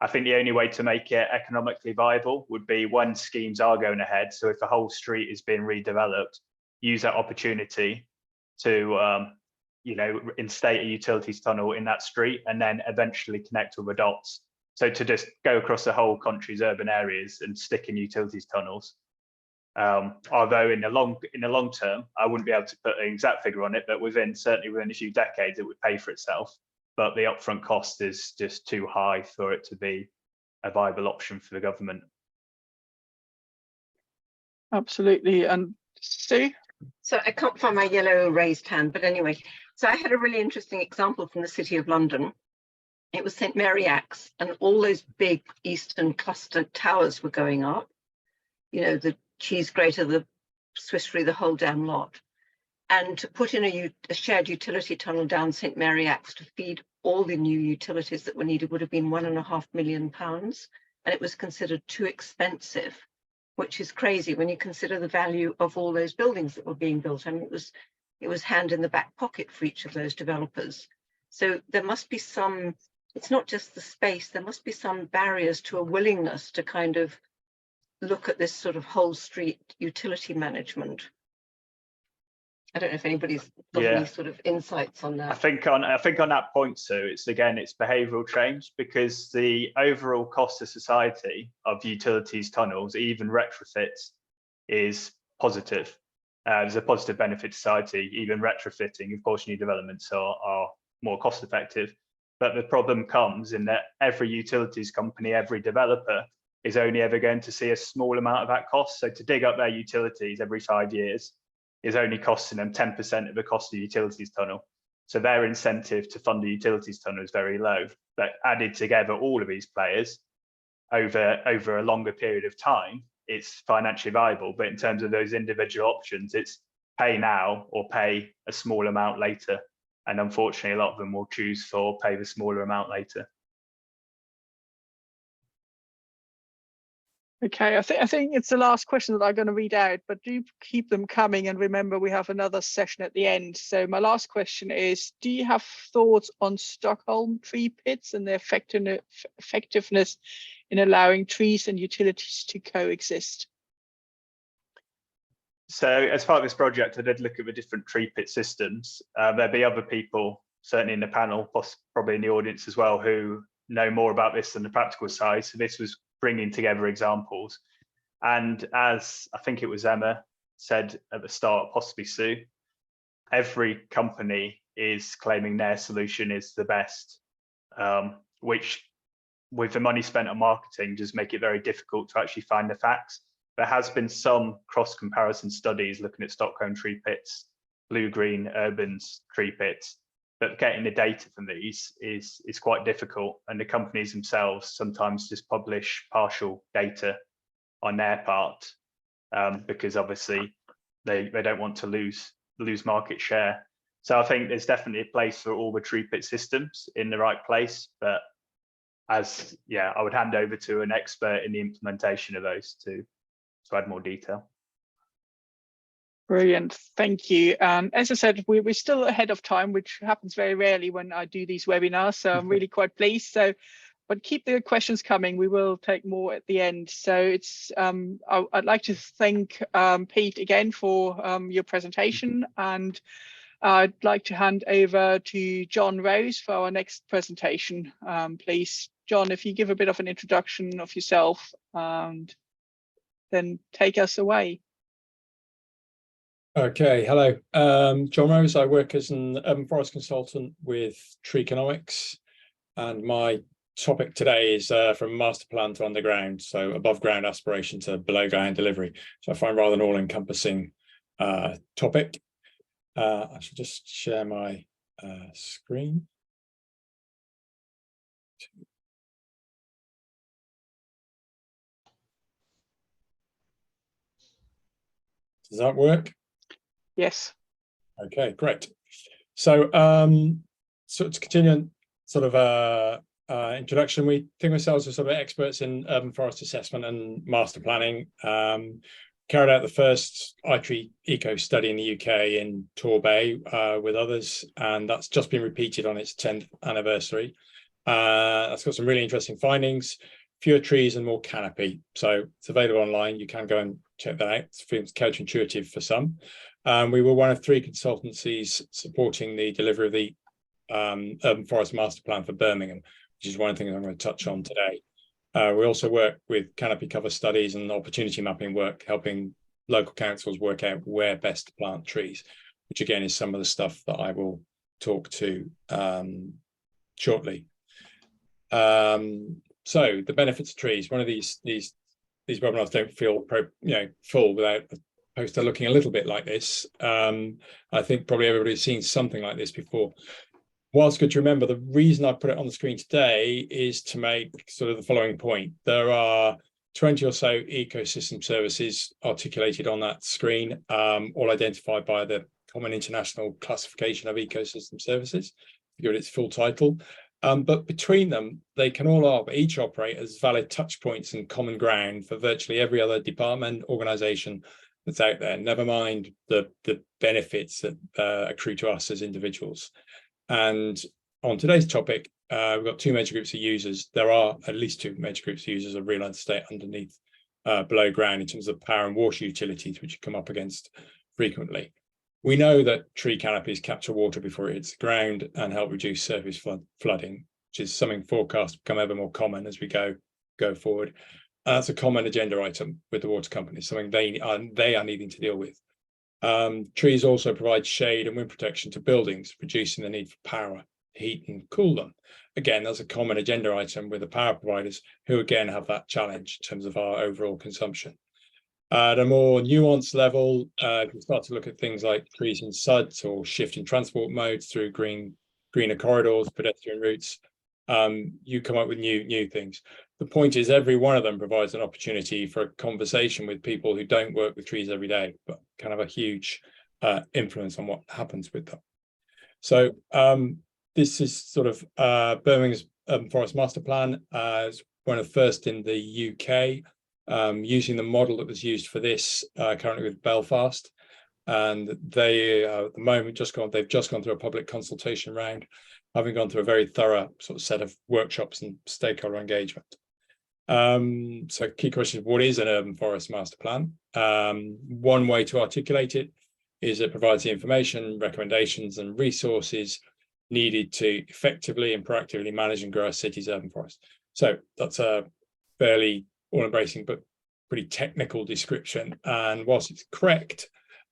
I think the only way to make it economically viable would be when schemes are going ahead. So if the whole street is being redeveloped, use that opportunity to instate a utilities tunnel in that street and then eventually connect all the dots. So to just go across the whole country's urban areas and stick in utilities tunnels. Although in the long term, I wouldn't be able to put an exact figure on it, but certainly within a few decades, it would pay for itself. but the upfront cost is just too high for it to be a viable option for the government. Absolutely. And Sue? So I can't find my yellow raised hand, but anyway, so I had a really interesting example from the City of London. It was St. Mary Axe, and all those big Eastern cluster towers were going up. You know, the cheese grater, the Swiss Re, the whole damn lot. And to put in a shared utility tunnel down St. Mary Axe to feed all the new utilities that were needed would have been £1.5 million. And it was considered too expensive, which is crazy when you consider the value of all those buildings that were being built. I mean, it was hand in the back pocket for each of those developers. So there must be some, it's not just the space, there must be some barriers to a willingness to kind of look at this sort of whole street utility management. I don't know if anybody's got any sort of insights on that. I think on that point, Sue, it's behavioural change, because the overall cost to society of utilities tunnels, even retrofits, is positive. There's a positive benefit to society. Even retrofitting, of course, new developments are more cost effective. But the problem comes in that every utilities company, every developer is only ever going to see a small amount of that cost. So to dig up their utilities every 5 years is only costing them 10% of the cost of the utilities tunnel. So their incentive to fund the utilities tunnel is very low. But added together, all of these players over a longer period of time, it's financially viable. But in terms of those individual options, it's pay now or pay a small amount later. And unfortunately, a lot of them will choose for pay the smaller amount later. Okay, I think it's the last question that I'm going to read out, but do keep them coming, and remember we have another session at the end. So my last question is, do you have thoughts on Stockholm tree pits and their effectiveness in allowing trees and utilities to coexist? So as part of this project, I did look at the different tree pit systems. There'll be other people, certainly in the panel, probably in the audience as well, who know more about this than the practical side. So this was bringing together examples. And as I think it was Emma said at the start, possibly Sue, every company is claiming their solution is the best, which with the money spent on marketing just make it very difficult to actually find the facts. There has been some cross-comparison studies looking at Stockholm tree pits, blue-green Urban's tree pits, but getting the data from these is quite difficult. And the companies themselves sometimes just publish partial data on their part, because obviously they don't want to lose market share. So I think there's definitely a place for all the tree pit systems in the right place, but I would hand over to an expert in the implementation of those to add more detail. Brilliant, thank you. And as I said, we're still ahead of time, which happens very rarely when I do these webinars, so I'm really quite pleased. So, but keep the questions coming. We will take more at the end. So it's I'd like to thank Pete again for your presentation, and I'd like to hand over to John Rose for our next presentation. Please, John, if you give a bit of an introduction of yourself and then take us away. Okay, hello, John Rose. I work as an urban forest consultant with Tree Economics, and my topic today is from master plan to underground, so above ground aspiration to below ground delivery. So I find rather an all-encompassing topic. I should just share my screen. Does that work? Yes. Okay, great. So, so to continue sort of introduction, we think of ourselves as sort of experts in urban forest assessment and master planning. Carried out the first iTree eco study in the UK in Torbay with others, and that's just been repeated on its 10th anniversary. That's got some really interesting findings. Fewer trees and more canopy. So it's available online. You can go and check that out. It feels counterintuitive for some. We were one of 3 consultancies supporting the delivery of the Urban Forest Master Plan for Birmingham, which is one of the things I'm going to touch on today. We also work with canopy cover studies and opportunity mapping work, helping local councils work out where best to plant trees, which again is some of the stuff that I will talk to shortly. So the benefits of trees. One of these webinars don't feel full without a poster looking a little bit like this. I think probably everybody's seen something like this before. Whilst good to remember, the reason I put it on the screen today is to make sort of the following point. There are 20 or so ecosystem services articulated on that screen, all identified by the Common International Classification of Ecosystem Services, to give it its full title. But between them, they can each operate as valid touch points and common ground for virtually every other department, organization that's out there, never mind the benefits that accrue to us as individuals. And on today's topic, we've got two major groups of users. There are at least two major groups of users of real estate underneath, below ground, in terms of power and water utilities, which you come up against frequently. We know that tree canopies capture water before it hits the ground and help reduce surface flooding, which is something forecast to become ever more common as we go forward. That's a common agenda item with the water companies, something they are needing to deal with. Trees also provide shade and wind protection to buildings, reducing the need for power, heat and cool them. Again, that's a common agenda item with the power providers, who again have that challenge in terms of our overall consumption. At a more nuanced level, if you start to look at things like trees in SUDs or shifting transport modes through greener corridors, pedestrian routes, you come up with new things. The point is, every one of them provides an opportunity for a conversation with people who don't work with trees every day, but kind of a huge influence on what happens with them. So this is sort of Birmingham's Forest Master Plan, is one of the first in the UK, using the model that was used for this currently with Belfast. And they at the moment they've just gone through a public consultation round, having gone through a very thorough sort of set of workshops and stakeholder engagement. So key question is, what is an urban forest master plan? One way to articulate it is it provides the information, recommendations and resources needed to effectively and proactively manage and grow a city's urban forest. So that's a fairly all-embracing but pretty technical description, and whilst it's correct,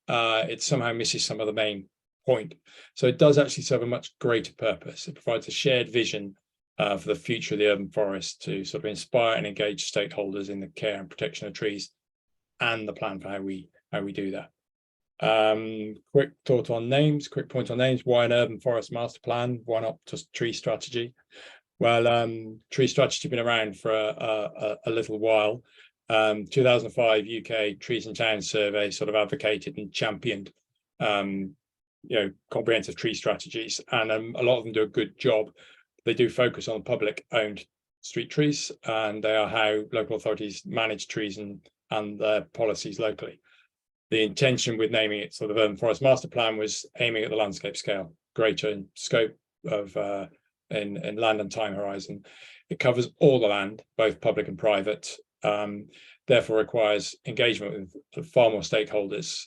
it somehow misses some of the main point. So it does actually serve a much greater purpose. It provides a shared vision for the future of the urban forest to sort of inspire and engage stakeholders in the care and protection of trees, and the plan for how we do that. Quick point on names. Why an urban forest master plan? Why not just tree strategy? Well, tree strategy has been around for a little while. 2005 UK Trees and Towns survey sort of advocated and championed comprehensive tree strategies, and a lot of them do a good job. They do focus on public owned street trees, and they are how local authorities manage trees and their policies locally. The intention with naming it sort of Urban Forest Master Plan was aiming at the landscape scale, greater in scope of in land and time horizon. It covers all the land, both public and private, therefore requires engagement with far more stakeholders.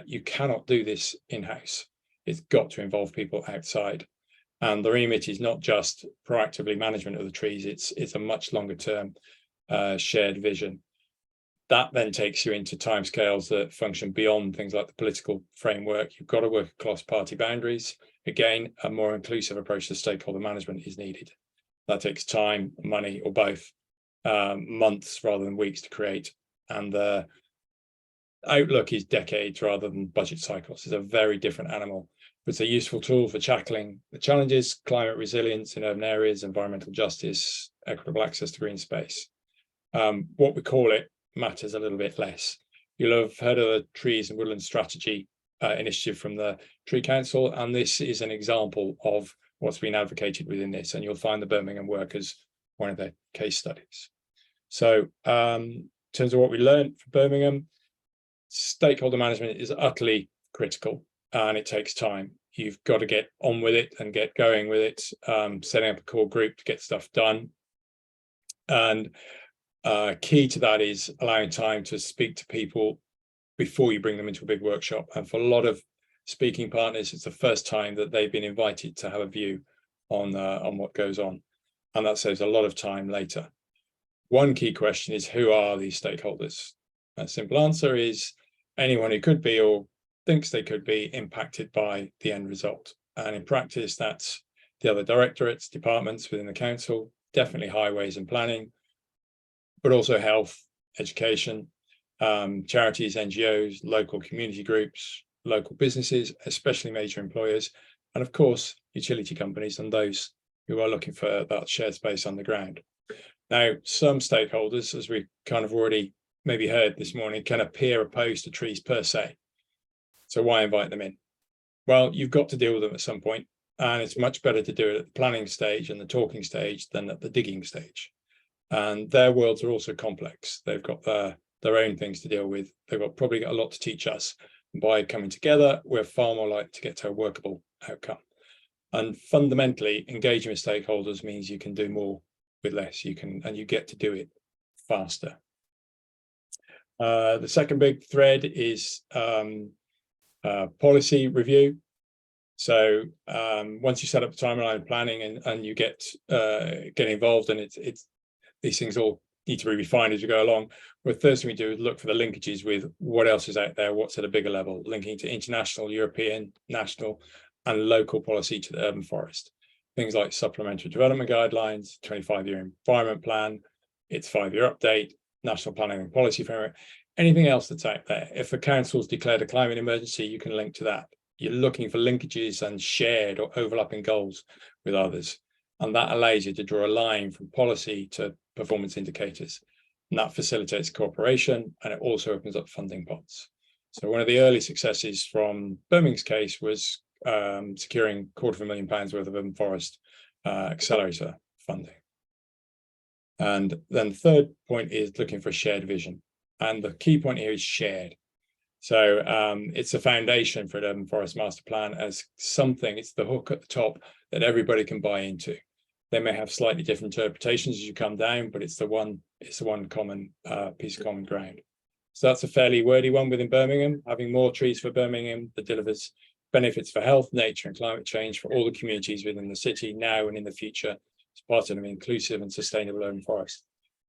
You cannot do this in-house. It's got to involve people outside. And the remit is not just proactively management of the trees, it's a much longer term shared vision. That then takes you into timescales that function beyond things like the political framework. You've got to work across party boundaries. Again, a more inclusive approach to stakeholder management is needed. That takes time, money, or both, months rather than weeks to create. And the outlook is decades rather than budget cycles. It's a very different animal. It's a useful tool for tackling the challenges: climate resilience in urban areas, environmental justice, equitable access to green space. What we call it matters a little bit less. You'll have heard of the Trees and Woodland Strategy initiative from the Tree Council, and this is an example of what's been advocated within this, and you'll find the Birmingham work as one of their case studies. So in terms of what we learned from Birmingham, stakeholder management is utterly critical, and it takes time. You've got to get on with it and get going with it, setting up a core group to get stuff done. And key to that is allowing time to speak to people before you bring them into a big workshop. And for a lot of speaking partners, it's the first time that they've been invited to have a view on what goes on. And that saves a lot of time later. One key question is, who are these stakeholders? A simple answer is anyone who could be or thinks they could be impacted by the end result. And in practice, that's the other directorates, departments within the council, definitely highways and planning, but also health, education, charities, NGOs, local community groups, local businesses, especially major employers, and of course, utility companies and those who are looking for that shared space on the ground. Now, some stakeholders, as we kind of already maybe heard this morning, can appear opposed to trees per se. So why invite them in? Well, you've got to deal with them at some point, and it's much better to do it at the planning stage and the talking stage than at the digging stage. And their worlds are also complex. They've got their own things to deal with. They've probably got a lot to teach us. And by coming together, we're far more likely to get to a workable outcome. And fundamentally, engaging with stakeholders means you can do more with less. You get to do it faster. The second big thread is policy review. So once you set up the timeline of planning and you get involved, and it's these things all need to be refined as we go along. The first thing we do is look for the linkages with what else is out there, what's at a bigger level, linking to international, European, national, and local policy to the urban forest. Things like supplementary development guidelines, 25-year environment plan, its 5-year update, national planning and policy framework, anything else that's out there. If a council's declared a climate emergency, you can link to that. You're looking for linkages and shared or overlapping goals with others. And that allows you to draw a line from policy to performance indicators. And that facilitates cooperation, and it also opens up funding pots. So one of the early successes from Birmingham's case was securing £250,000 worth of urban forest accelerator funding. And then the third point is looking for a shared vision. And the key point here is shared. So it's a foundation for an urban forest master plan as something, it's the hook at the top that everybody can buy into. They may have slightly different interpretations as you come down, but it's the one common piece of common ground. So that's a fairly wordy one within Birmingham, having more trees for Birmingham that delivers benefits for health, nature, and climate change for all the communities within the city now and in the future as part of an inclusive and sustainable urban forest.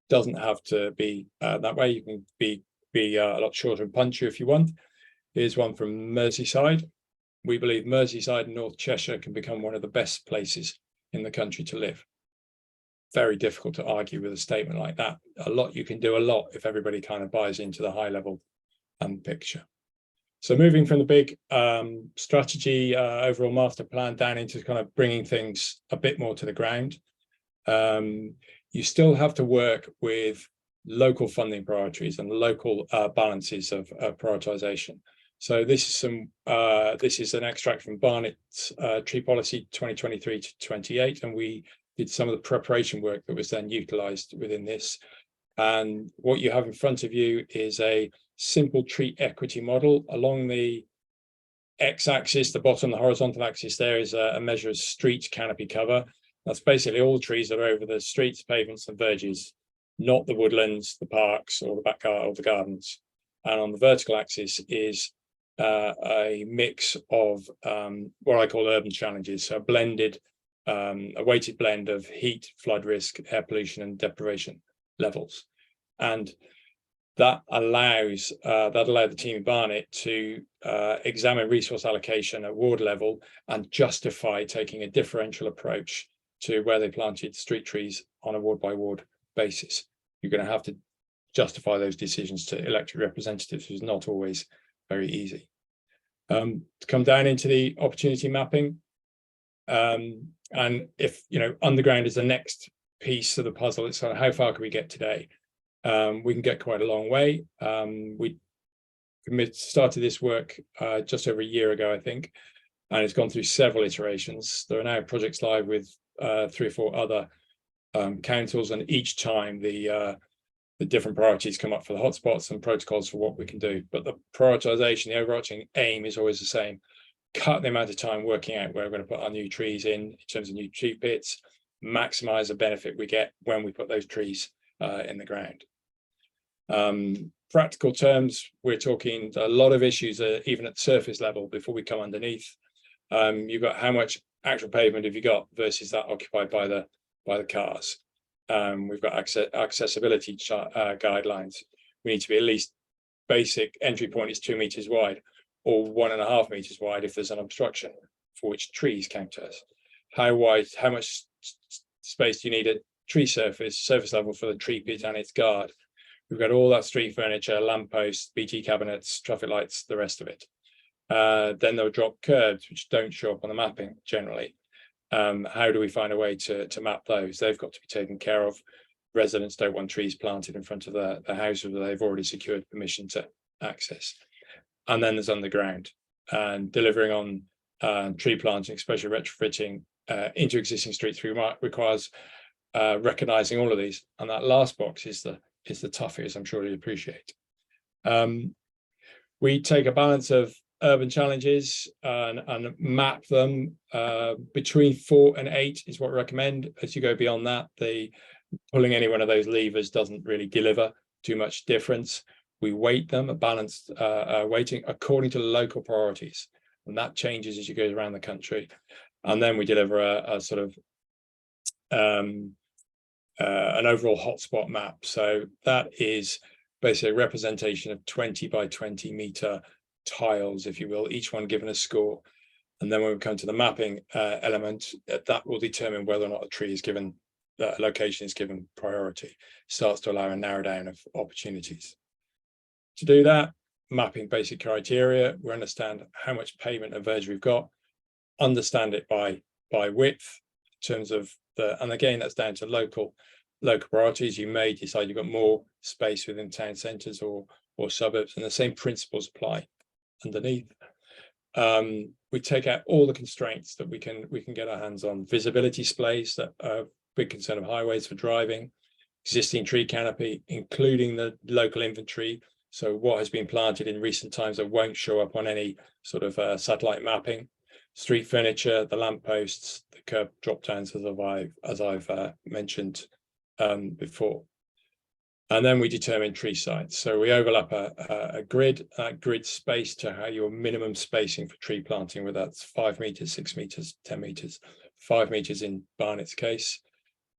Doesn't have to be that way. You can be a lot shorter and punchier if you want. Here's one from Merseyside. We believe Merseyside and North Cheshire can become one of the best places in the country to live. Very difficult to argue with a statement like that. You can do a lot if everybody kind of buys into the high level picture. So moving from the big strategy, overall master plan down into kind of bringing things a bit more to the ground. You still have to work with local funding priorities and local balances of prioritization. So this is an extract from Barnett's Tree Policy 2023 to 28, and we did some of the preparation work that was then utilized within this. And what you have in front of you is a simple tree equity model. Along the x-axis, the bottom, the horizontal axis there is a measure of street canopy cover. That's basically all trees that are over the streets, pavements, and verges, not the woodlands, the parks, or the back or the gardens. And on the vertical axis is a mix of what I call urban challenges, so a weighted blend of heat, flood risk, air pollution, and deprivation levels. And that allowed the team in Barnet to examine resource allocation at ward level and justify taking a differential approach to where they planted street trees on a ward by ward basis. You're going to have to justify those decisions to elected representatives, which is not always very easy. To come down into the opportunity mapping, and if underground is the next piece of the puzzle, it's kind of how far can we get today? We can get quite a long way. We started this work just over a year ago, I think, and it's gone through several iterations. There are now projects live with 3 or 4 other councils, and each time the different priorities come up for the hotspots and protocols for what we can do. But the prioritization, the overarching aim is always the same. Cut the amount of time working out where we're going to put our new trees in terms of new tree pits, maximize the benefit we get when we put those trees in the ground. Practical terms, we're talking a lot of issues even at the surface level before we come underneath. You've got how much actual pavement have you got versus that occupied by the cars. We've got accessibility guidelines. We need to be at least basic entry point is 2 meters wide or 1.5 meters wide if there's an obstruction, for which trees count as. how wide, how much space do you need at tree surface level for the tree pit and its guard. We've got all that street furniture, lampposts, BT cabinets, traffic lights, the rest of it. Then they'll drop curbs, which don't show up on the mapping generally. How do we find a way to map those? They've got to be taken care of. Residents don't want trees planted in front of the house that they've already secured permission to access. And then there's underground, and delivering on tree planting, especially retrofitting into existing streets requires recognizing all of these. And that last box is the toughest, I'm sure you appreciate. We take a balance of urban challenges and map them. Between 4 and 8 is what we recommend. As you go beyond that, pulling any one of those levers doesn't really deliver too much difference. We weight them, a balanced weighting according to local priorities, and that changes as you go around the country. And then we deliver a sort of an overall hotspot map. So that is basically a representation of 20 by 20 meter tiles, if you will, each one given a score. And then when we come to the mapping element, that will determine whether or not a tree is given, that location is given priority. Starts to allow a narrow down of opportunities. To do that, mapping basic criteria, we understand how much pavement and verge we've got, understand it by width in terms of and again, that's down to local priorities. You may decide you've got more space within town centres or suburbs, and the same principles apply underneath. We take out all the constraints that we can get our hands on. Visibility splays that are a big concern of highways for driving, existing tree canopy, including the local inventory. So what has been planted in recent times that won't show up on any sort of satellite mapping, street furniture, the lampposts, the curb drop downs, as I've mentioned before. And then we determine tree sites. So we overlap a grid, that grid space to how your minimum spacing for tree planting, whether that's 5 meters, 6 meters, 10 meters, 5 meters in Barnett's case.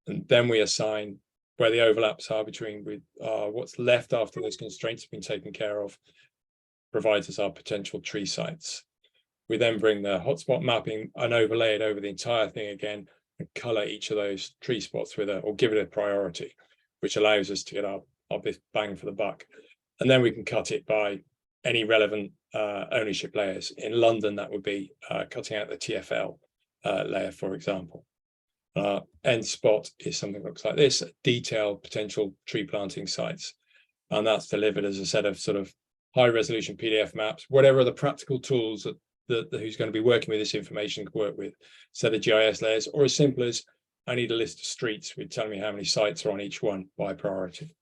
And then we assign where the overlaps are between what's left after those constraints have been taken care of, provides us our potential tree sites. We then bring the hotspot mapping and overlay it over the entire thing again and colour each of those tree spots with or give it a priority, which allows us to get our big bang for the buck. And then we can cut it by any relevant ownership layers. In London, that would be cutting out the TfL layer, for example. End spot is something that looks like this, detailed potential tree planting sites. And that's delivered as a set of sort of high resolution PDF maps, whatever are the practical tools that who's going to be working with this information can work with. Set of GIS layers, or as simple as I need a list of streets with telling me how many sites are on each one by priority.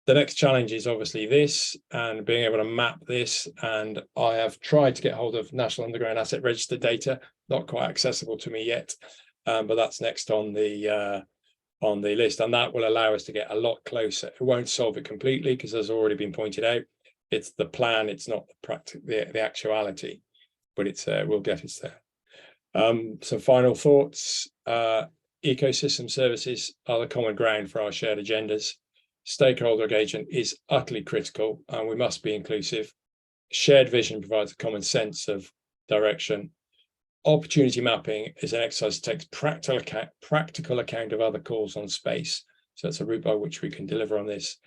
The next challenge is obviously this and being able to map this. And I have tried to get hold of National Underground Asset Register data, not quite accessible to me yet, but that's next on the list, and that will allow us to get a lot closer. It won't solve it completely because, as already been pointed out, it's the plan, it's not the actuality, but it's we'll get us there. Some final thoughts. Ecosystem services are the common ground for our shared agendas. Stakeholder engagement is utterly critical, and we must be inclusive. Shared vision provides a common sense of direction. Opportunity mapping is an exercise that takes practical account of other calls on space. So that's a route by which we can deliver on this.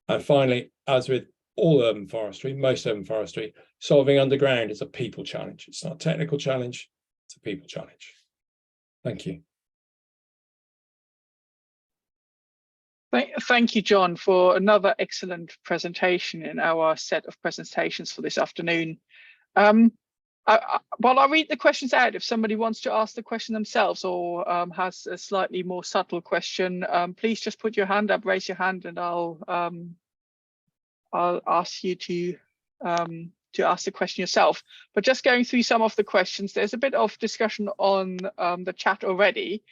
And finally, as with all urban forestry, most urban forestry, solving underground is a people challenge. It's not a technical challenge, it's a people challenge. Thank you. Thank you, John, for another excellent presentation in our set of presentations for this afternoon. While I read the questions out, if somebody wants to ask the question themselves or has a slightly more subtle question, please just put your hand up, raise your hand, and I'll ask you to ask the question yourself. But just going through some of the questions, there's a bit of discussion on the chat already.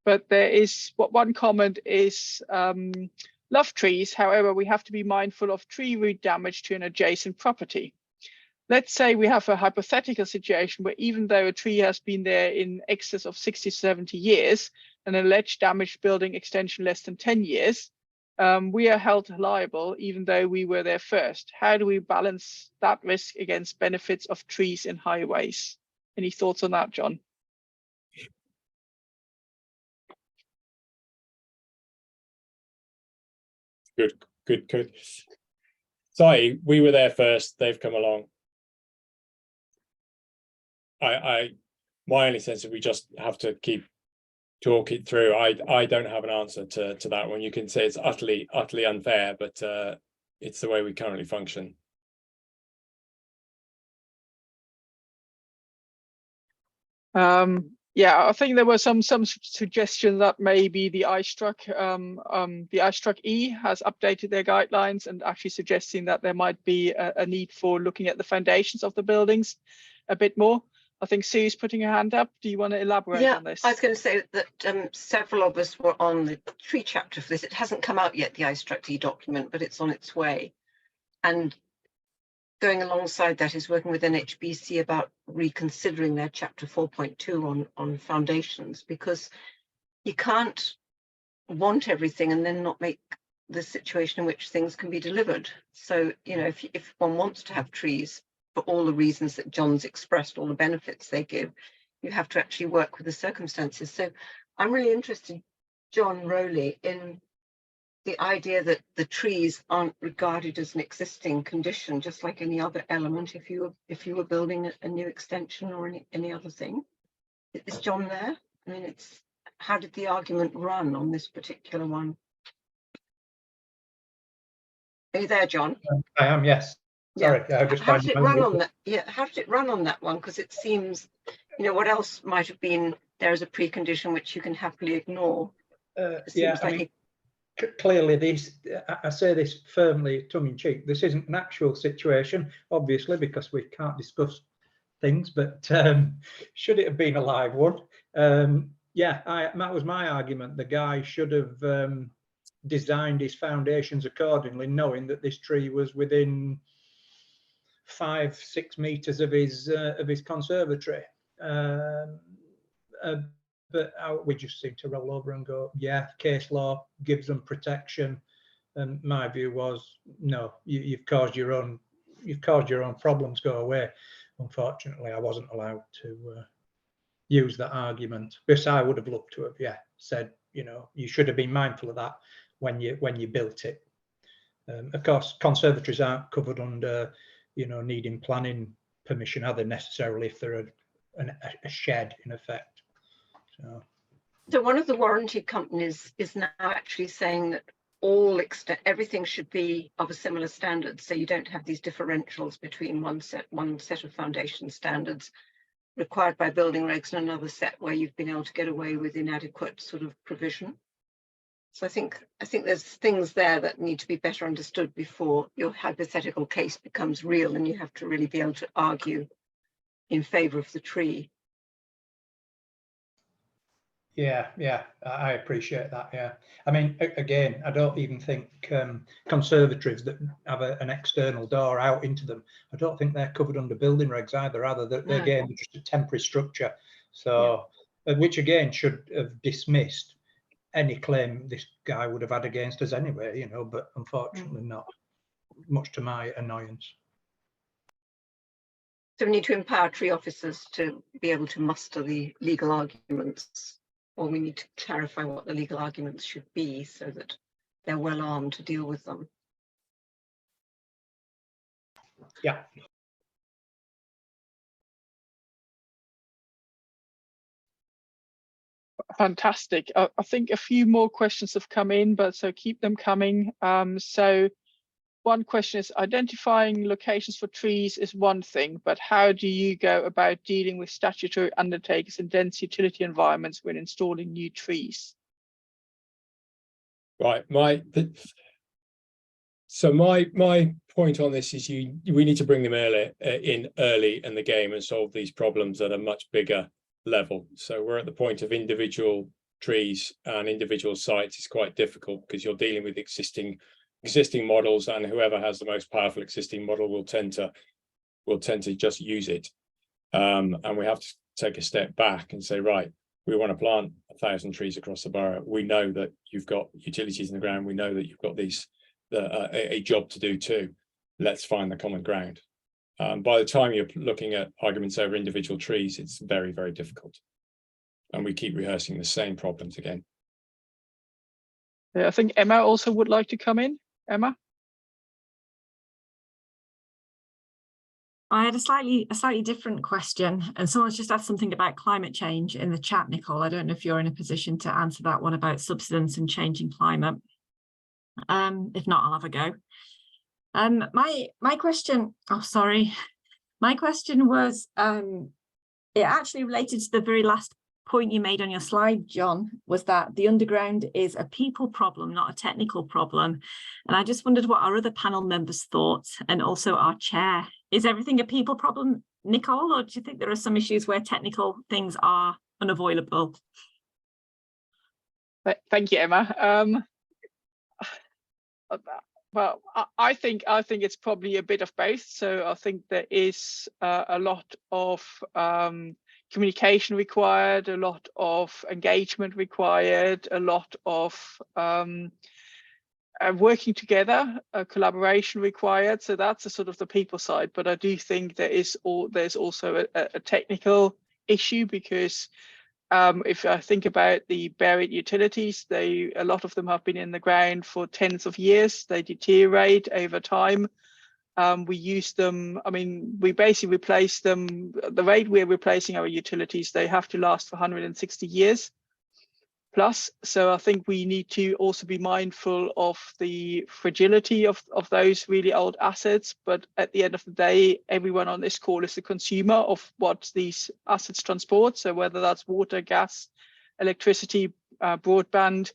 But there is one comment is love trees. However, we have to be mindful of tree root damage to an adjacent property. Let's say we have a hypothetical situation where even though a tree has been there in excess of 60, 70 years, an alleged damaged building extension less than 10 years, we are held liable even though we were there first. How do we balance that risk against benefits of trees in highways? Any thoughts on that, John? Good. Sorry, we were there first. They've come along. My only sense is we just have to keep talk it through. I don't have an answer to that one. You can say it's utterly unfair, but it's the way we currently function. Yeah, I think there were some suggestions that maybe the iStruck E has updated their guidelines and actually suggesting that there might be a need for looking at the foundations of the buildings a bit more. I think Sue's putting her hand up. Do you want to elaborate on this? I was going to say that several of us were on the tree chapter for this. It hasn't come out yet, the iStruck E document, but it's on its way. And going alongside that is working with NHBC about reconsidering their chapter 4.2 on foundations, because you can't want everything and then not make the situation in which things can be delivered. So, you know, if one wants to have trees for all the reasons that John's expressed, all the benefits they give, you have to actually work with the circumstances. So I'm really interested, John Rowley, in the idea that the trees aren't regarded as an existing condition, just like any other element. If you were building a new extension or any other thing, is John there? I mean, how did the argument run on this particular one? Are you there, John? I am, yes. Sorry, yeah. just how did it run on that? Yeah, how did it run on that one? Because it seems, you know, what else might have been there as a precondition which you can happily ignore? Yeah, I mean, clearly this, I say this firmly, tongue-in-cheek, this isn't an actual situation, obviously, because we can't discuss things, but should it have been a live one? Yeah, that was my argument. The guy should have designed his foundations accordingly, knowing that this tree was within 5-6 meters of his conservatory. But we just seem to roll over and go, yeah, case law gives them protection. And my view was, no, you've caused your own problems, go away. Unfortunately, I wasn't allowed to use that argument. Because I would have loved to have, said, you know, you should have been mindful of that when you built it. Of course, conservatories aren't covered under, you know, needing planning permission, are they necessarily, if they're a shed in effect. So one of the warranty companies is now actually saying that everything should be of a similar standard, so you don't have these differentials between one set of foundation standards required by building regs and another set where you've been able to get away with inadequate sort of provision. So I think there's things there that need to be better understood before your hypothetical case becomes real and you have to really be able to argue in favor of the tree. Yeah, I appreciate that. Yeah, I mean, again, I don't even think conservatories that have an external door out into them, I don't think they're covered under building regs either. They're again just a temporary structure. So, which again should have dismissed any claim this guy would have had against us anyway, you know. But unfortunately, not, much to my annoyance. So we need to empower tree officers to be able to muster the legal arguments. Or we need to clarify what the legal arguments should be so that they're well armed to deal with them. Yeah. Fantastic. I think a few more questions have come in, but so keep them coming. So one question is, identifying locations for trees is one thing, but how do you go about dealing with statutory undertakers in dense utility environments when installing new trees? Right, my point on this is we need to bring them early in the game and solve these problems at a much bigger level. So we're at the point of individual trees and individual sites is quite difficult because you're dealing with existing models, and whoever has the most powerful existing model will tend to just use it. And we have to take a step back and say, right, we want to plant 1,000 trees across the borough. We know that you've got utilities in the ground. We know that you've got a job to do too. Let's find the common ground. By the time you're looking at arguments over individual trees, it's very, very difficult. And we keep rehearsing the same problems again. I think Emma also would like to come in. Emma? I had a slightly different question, and someone's just asked something about climate change in the chat, Nicole. I don't know if you're in a position to answer that one about subsidence and changing climate. If not, I'll have a go. My question, my question was, it actually related to the very last point you made on your slide, John, was that the underground is a people problem, not a technical problem. And I just wondered what our other panel members thought, and also our chair. Is everything a people problem, Nicole, or do you think there are some issues where technical things are unavoidable? Thank you, Emma. Well, I think it's probably a bit of both. So I think there is a lot of communication required, a lot of engagement required, a lot of working together, collaboration required. So that's a sort of the people side. But I do think there's also a technical issue, because if I think about the buried utilities, a lot of them have been in the ground for tens of years. They deteriorate over time. We use them, I mean, we basically replace them. The rate we're replacing our utilities, they have to last for 160 years plus. So I think we need to also be mindful of the fragility of those really old assets. But at the end of the day, everyone on this call is the consumer of what these assets transport. So whether that's water, gas, electricity, broadband,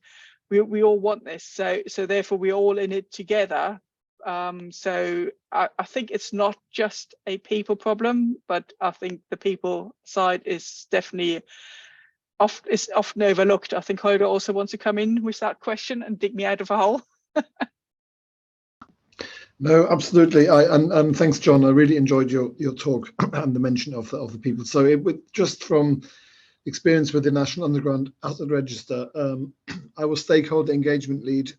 we all want this. So therefore we're all in it together. So I think it's not just a people problem, but I think the people side is definitely often overlooked. I think Holger also wants to come in with that question and dig me out of a hole. No, absolutely. And thanks, John. I really enjoyed your talk and the mention of the people. So just from experience with the National Underground Asset Register, I was stakeholder engagement lead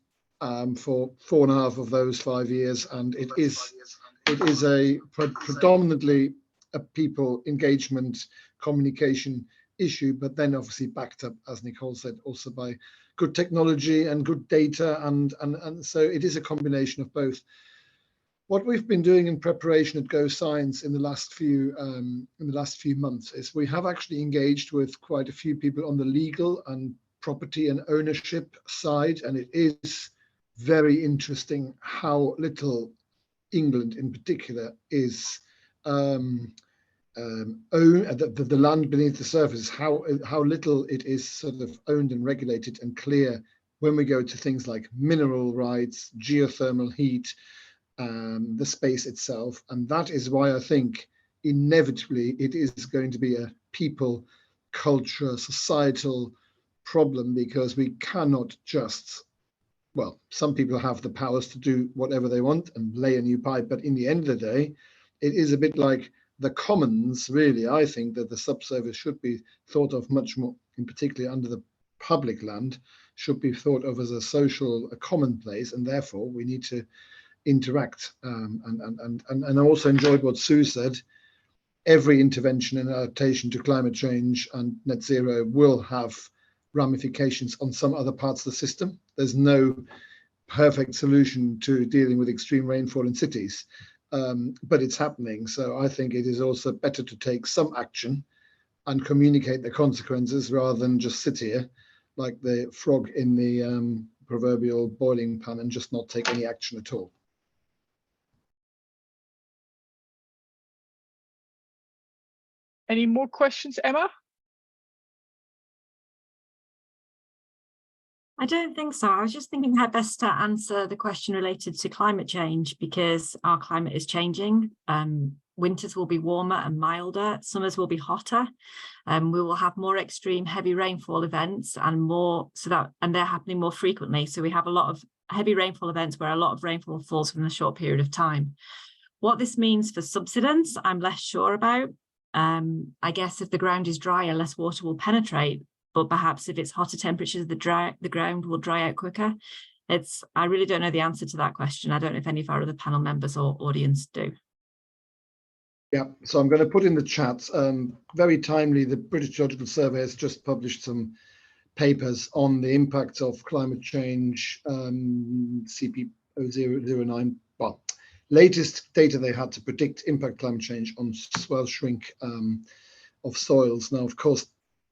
for 4.5 of those 5 years, and it is a predominantly a people engagement communication issue, but then obviously backed up, as Nicole said, also by good technology and good data, and so it is a combination of both. What we've been doing in preparation at Go Science in the last few months is we have actually engaged with quite a few people on the legal and property and ownership side, and it is very interesting how little England in particular is the land beneath the surface, how little it is sort of owned and regulated and clear when we go to things like mineral rights, geothermal heat, the space itself. And that is why I think inevitably it is going to be a people, culture, societal problem, because we cannot just, well, some people have the powers to do whatever they want and lay a new pipe, but in the end of the day, it is a bit like the commons, really. I think that the subsurface should be thought of much more, in particular under the public land, should be thought of as a social, a common place, and therefore we need to interact. And I also enjoyed what Sue said. Every intervention and adaptation to climate change and net zero will have ramifications on some other parts of the system. There's no perfect solution to dealing with extreme rainfall in cities. But it's happening. So I think it is also better to take some action and communicate the consequences rather than just sit here like the frog in the proverbial boiling pan and just not take any action at all. Any more questions, Emma? I don't think so. I was just thinking how best to answer the question related to climate change, because our climate is changing. Winters will be warmer and milder, summers will be hotter, and we will have more extreme heavy rainfall events and they're happening more frequently. So we have a lot of heavy rainfall events where a lot of rainfall falls within a short period of time. What this means for subsidence, I'm less sure about. I guess if the ground is drier, less water will penetrate. But perhaps if it's hotter temperatures, the ground will dry out quicker. I really don't know the answer to that question. I don't know if any of our other panel members or audience do. Yeah, so I'm going to put in the chat, very timely, the British Geological Survey has just published some papers on the impact of climate change, 0.009. Well, latest data they had to predict impact climate change on swell shrink of soils. Now, of course,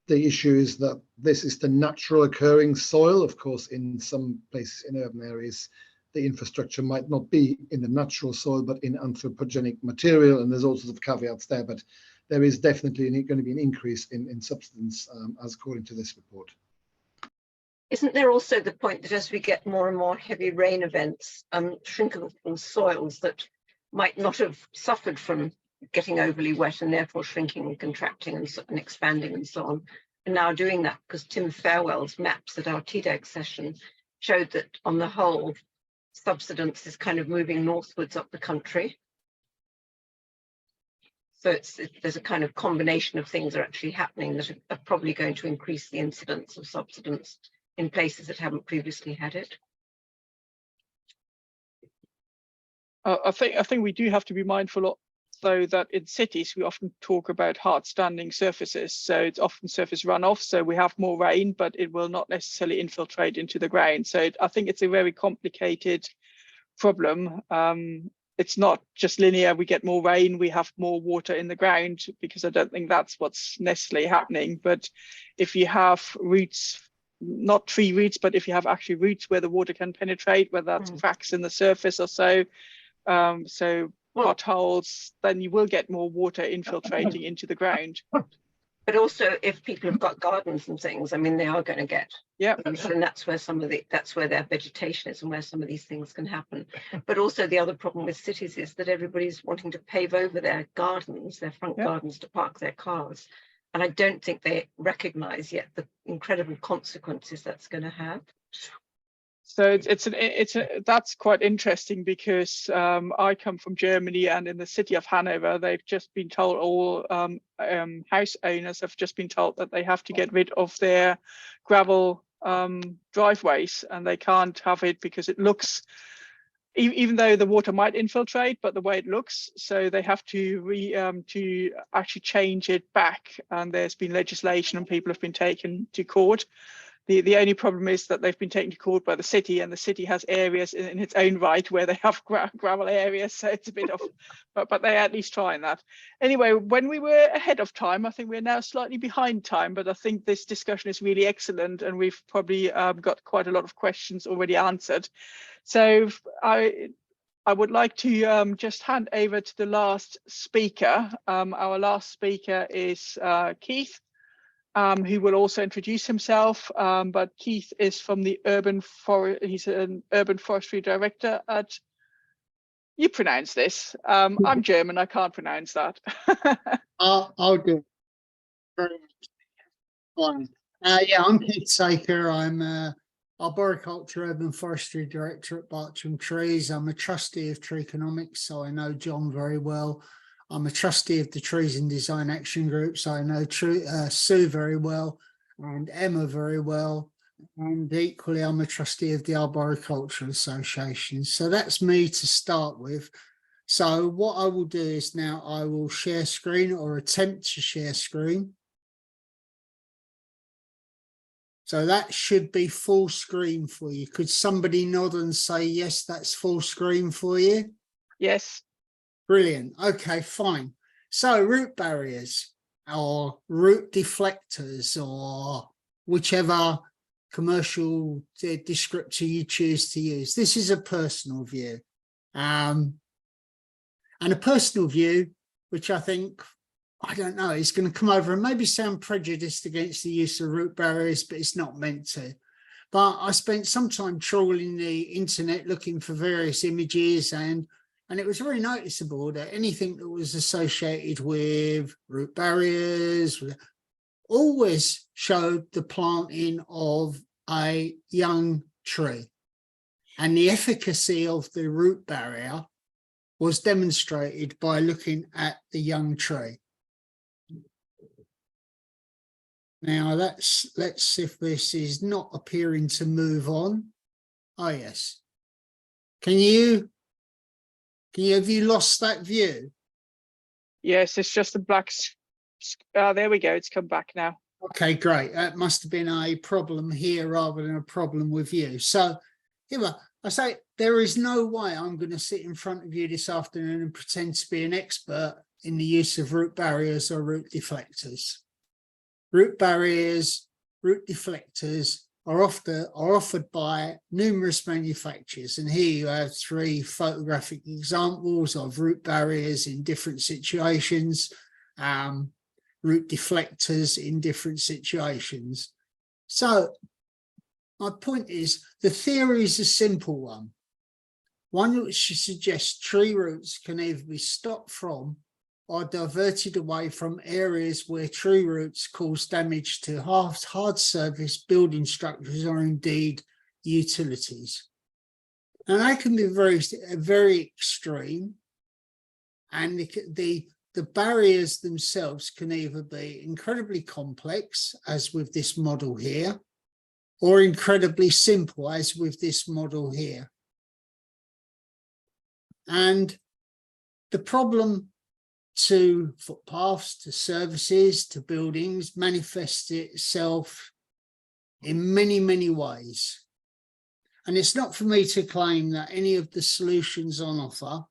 the issue is that this is the natural occurring soil. Of course, in some places in urban areas, the infrastructure might not be in the natural soil, but in anthropogenic material. And there's all sorts of caveats there, but there is definitely going to be an increase in subsidence, as according to this report. Isn't there also the point that as we get more and more heavy rain events, shrinkable soils that might not have suffered from getting overly wet and therefore shrinking and contracting and expanding and so on, and now doing that, because Tim Farewell's maps at our TDAG session showed that on the whole, subsidence is kind of moving northwards up the country. So there's a kind of combination of things are actually happening that are probably going to increase the incidence of subsidence in places that haven't previously had it. I think we do have to be mindful, though, that in cities we often talk about hard standing surfaces. So it's often surface runoff. So we have more rain, but it will not necessarily infiltrate into the ground. So I think it's a very complicated problem. It's not just linear. We get more rain, we have more water in the ground, because I don't think that's what's necessarily happening. But if you have roots, not tree roots, but if you have actually roots where the water can penetrate, whether that's cracks in the surface or so, potholes, then you will get more water infiltrating into the ground. But also, if people have got gardens and things, I mean, they are going to get. Yeah. And that's where their vegetation is and where some of these things can happen. But also the other problem with cities is that everybody's wanting to pave over their gardens, their front gardens, to park their cars. And I don't think they recognise yet the incredible consequences that's going to have. So that's quite interesting, because I come from Germany, and in the city of Hanover, they've just been told, all house owners have just been told that they have to get rid of their gravel driveways, and they can't have it because it looks, even though the water might infiltrate, but the way it looks, so they have to actually change it back. And there's been legislation, and people have been taken to court. The only problem is that they've been taken to court by the city, and the city has areas in its own right where they have gravel areas. So it's a bit of, but they're at least trying that. Anyway, when we were ahead of time, I think we're now slightly behind time, but I think this discussion is really excellent, and we've probably got quite a lot of questions already answered. So I would like to just hand over to the last speaker. Our last speaker is Keith, who will also introduce himself. But Keith is from the he's an urban forestry director at, you pronounce this. I'm German, I can't pronounce that. I'll do it. Fine. Yeah, I'm Keith Saker. I'm Arboriculture Urban Forestry Director at Bartram Trees. I'm a trustee of Tree Economics, so I know John very well. I'm a trustee of the Trees and Design Action Group, so I know Sue very well and Emma very well. And equally, I'm a trustee of the Arboriculture Association. So that's me to start with. So what I will do is now I will share screen, or attempt to share screen. So that should be full screen for you. Could somebody nod and say, yes, that's full screen for you? Yes. Brilliant. Okay, fine. So root barriers or root deflectors, or whichever commercial descriptor you choose to use. This is a personal view. And a personal view, which I think, I don't know, it's going to come over and maybe sound prejudiced against the use of root barriers, but it's not meant to. But I spent some time trawling the internet looking for various images, and it was very noticeable that anything that was associated with root barriers always showed the planting of a young tree. And the efficacy of the root barrier was demonstrated by looking at the young tree. Now let's see if this is not appearing to move on. Oh yes. Have you lost that view? Yes, it's just a black. There we go. It's come back now. Okay, great. That must have been a problem here rather than a problem with you. So here I say there is no way I'm going to sit in front of you this afternoon and pretend to be an expert in the use of root barriers or root deflectors. Root barriers, root deflectors are offered by numerous manufacturers. And here you have 3 photographic examples of root barriers in different situations, root deflectors in different situations. So my point is, the theory is a simple one which suggests tree roots can either be stopped from or diverted away from areas where tree roots cause damage to hard surface building structures or indeed utilities. And they can be very extreme, and the barriers themselves can either be incredibly complex, as with this model here, or incredibly simple, as with this model here. And the problem to footpaths, to services, to buildings manifests itself in many, many ways. And it's not for me to claim that any of the solutions on offer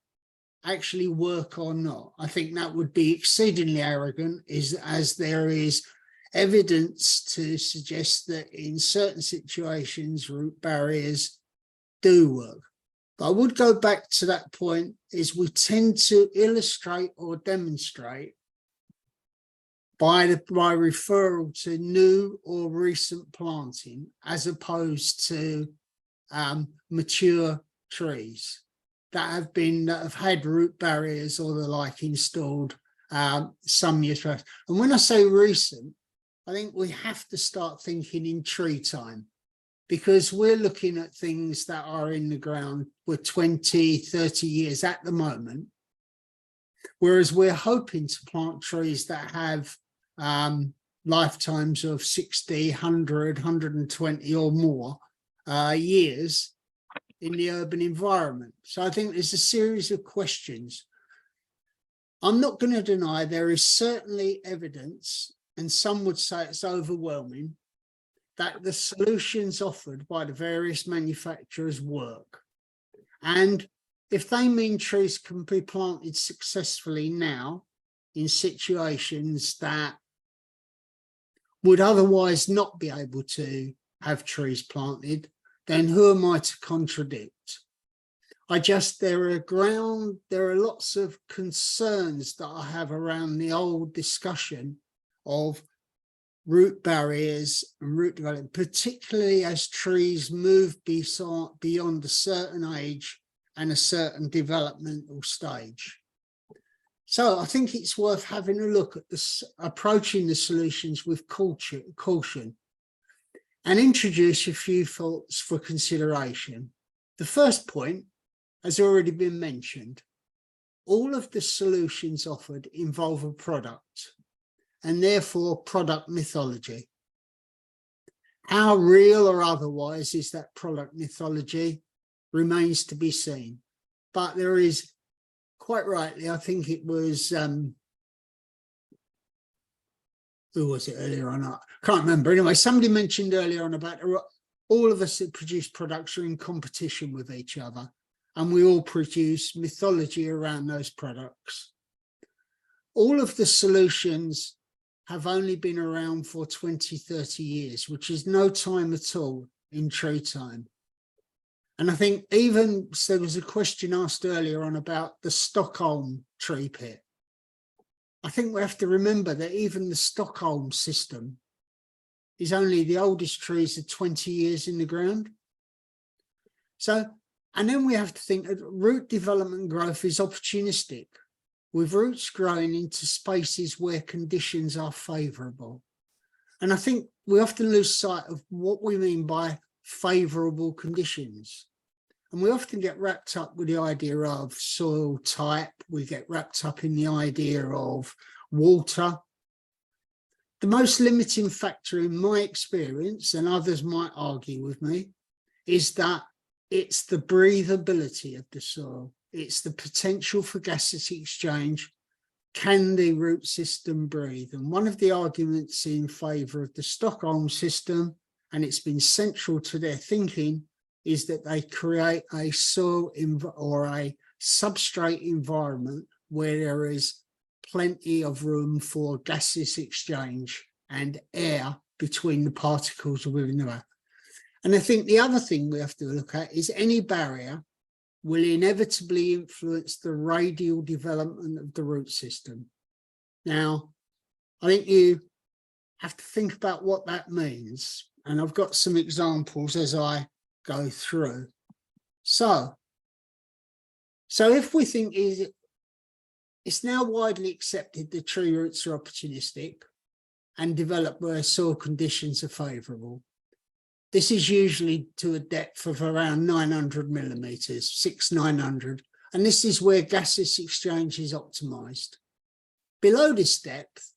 actually work or not. I think that would be exceedingly arrogant, as there is evidence to suggest that in certain situations, root barriers do work. But I would go back to that point, is we tend to illustrate or demonstrate by referral to new or recent planting, as opposed to mature trees that have had root barriers or the like installed some years past. And when I say recent, I think we have to start thinking in tree time, because we're looking at things that are in the ground for 20, 30 years at the moment, whereas we're hoping to plant trees that have lifetimes of 60, 100, 120 or more years in the urban environment. So I think there's a series of questions. I'm not going to deny there is certainly evidence, and some would say it's overwhelming, that the solutions offered by the various manufacturers work. And if they mean trees can be planted successfully now in situations that would otherwise not be able to have trees planted, then who am I to contradict? There are lots of concerns that I have around the old discussion of root barriers and root development, particularly as trees move beyond a certain age and a certain developmental stage. So I think it's worth having a look at this, approaching the solutions with caution, and introduce a few thoughts for consideration. The first point has already been mentioned. All of the solutions offered involve a product, and therefore product mythology. How real or otherwise is that product mythology remains to be seen. But there is, quite rightly, I think it was, who was it earlier on? I can't remember. Anyway, somebody mentioned earlier on about all of us that produce products are in competition with each other, and we all produce mythology around those products. All of the solutions have only been around for 20, 30 years, which is no time at all in tree time. And I think even, so there was a question asked earlier on about the Stockholm tree pit. I think we have to remember that even the Stockholm system is only, the oldest trees are 20 years in the ground. So, and then we have to think that root development growth is opportunistic, with roots growing into spaces where conditions are favourable. And I think we often lose sight of what we mean by favourable conditions. And we often get wrapped up with the idea of soil type, we get wrapped up in the idea of water. The most limiting factor in my experience, and others might argue with me, is that it's the breathability of the soil. It's the potential for gaseous exchange. Can the root system breathe? And one of the arguments in favour of the Stockholm system, and it's been central to their thinking, is that they create a soil or a substrate environment where there is plenty of room for gaseous exchange and air between the particles within the earth. And I think the other thing we have to look at is any barrier will inevitably influence the radial development of the root system. Now, I think you have to think about what that means. And I've got some examples as I go through. So if we think it's now widely accepted that tree roots are opportunistic and develop where soil conditions are favourable. This is usually to a depth of around 900 millimetres, 900, and this is where gaseous exchange is optimised. Below this depth,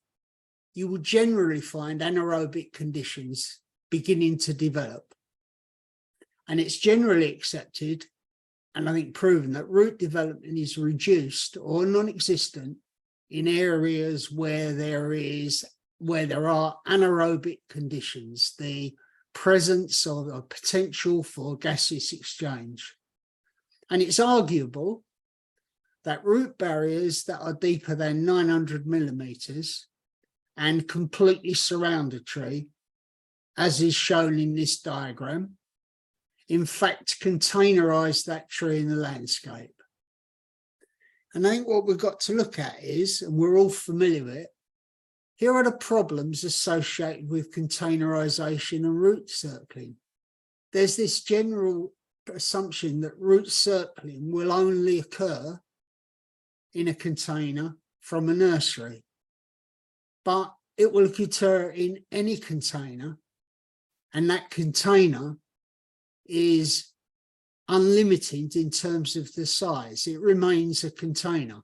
you will generally find anaerobic conditions beginning to develop. And it's generally accepted, and I think proven, that root development is reduced or non-existent in areas where there are anaerobic conditions, the presence of a potential for gaseous exchange. And it's arguable that root barriers that are deeper than 900 millimetres and completely surround a tree, as is shown in this diagram, in fact containerise that tree in the landscape. And I think what we've got to look at is, and we're all familiar with it, here are the problems associated with containerisation and root circling. There's this general assumption that root circling will only occur in a container from a nursery, but it will occur in any container, and that container is unlimited in terms of the size. It remains a container.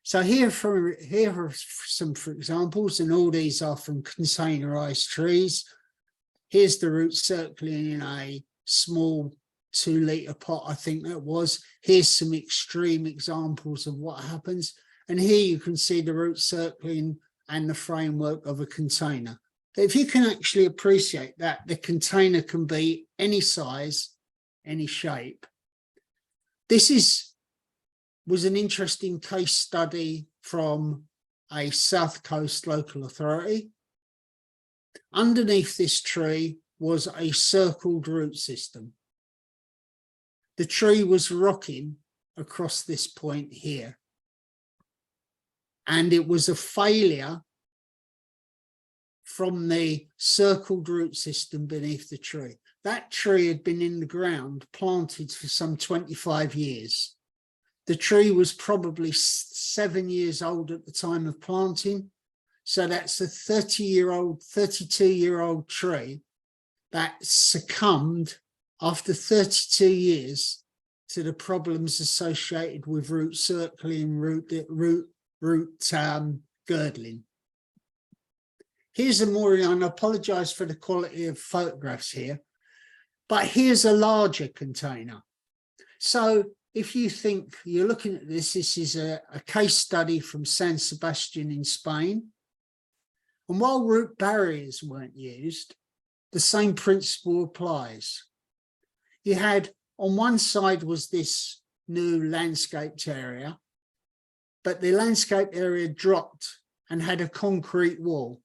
So here are some for examples, and all these are from containerized trees. Here's the root circling in a small 2-litre pot, I think that was. Here's some extreme examples of what happens. And here you can see the root circling and the framework of a container. But if you can actually appreciate that, the container can be any size, any shape. This was an interesting case study from a South Coast local authority. Underneath this tree was a circled root system. The tree was rocking across this point here. And it was a failure from the circled root system beneath the tree. That tree had been in the ground, planted for some 25 years. The tree was probably 7 years old at the time of planting. So that's a 30-year-old, 32-year-old tree that succumbed after 32 years to the problems associated with root circling, root girdling. Here's a more, and I apologise for the quality of photographs here, but here's a larger container. So if you think you're looking at this, this is a case study from San Sebastian in Spain. And while root barriers weren't used, the same principle applies. You had, on one side was this new landscaped area, but the landscaped area dropped and had a concrete wall.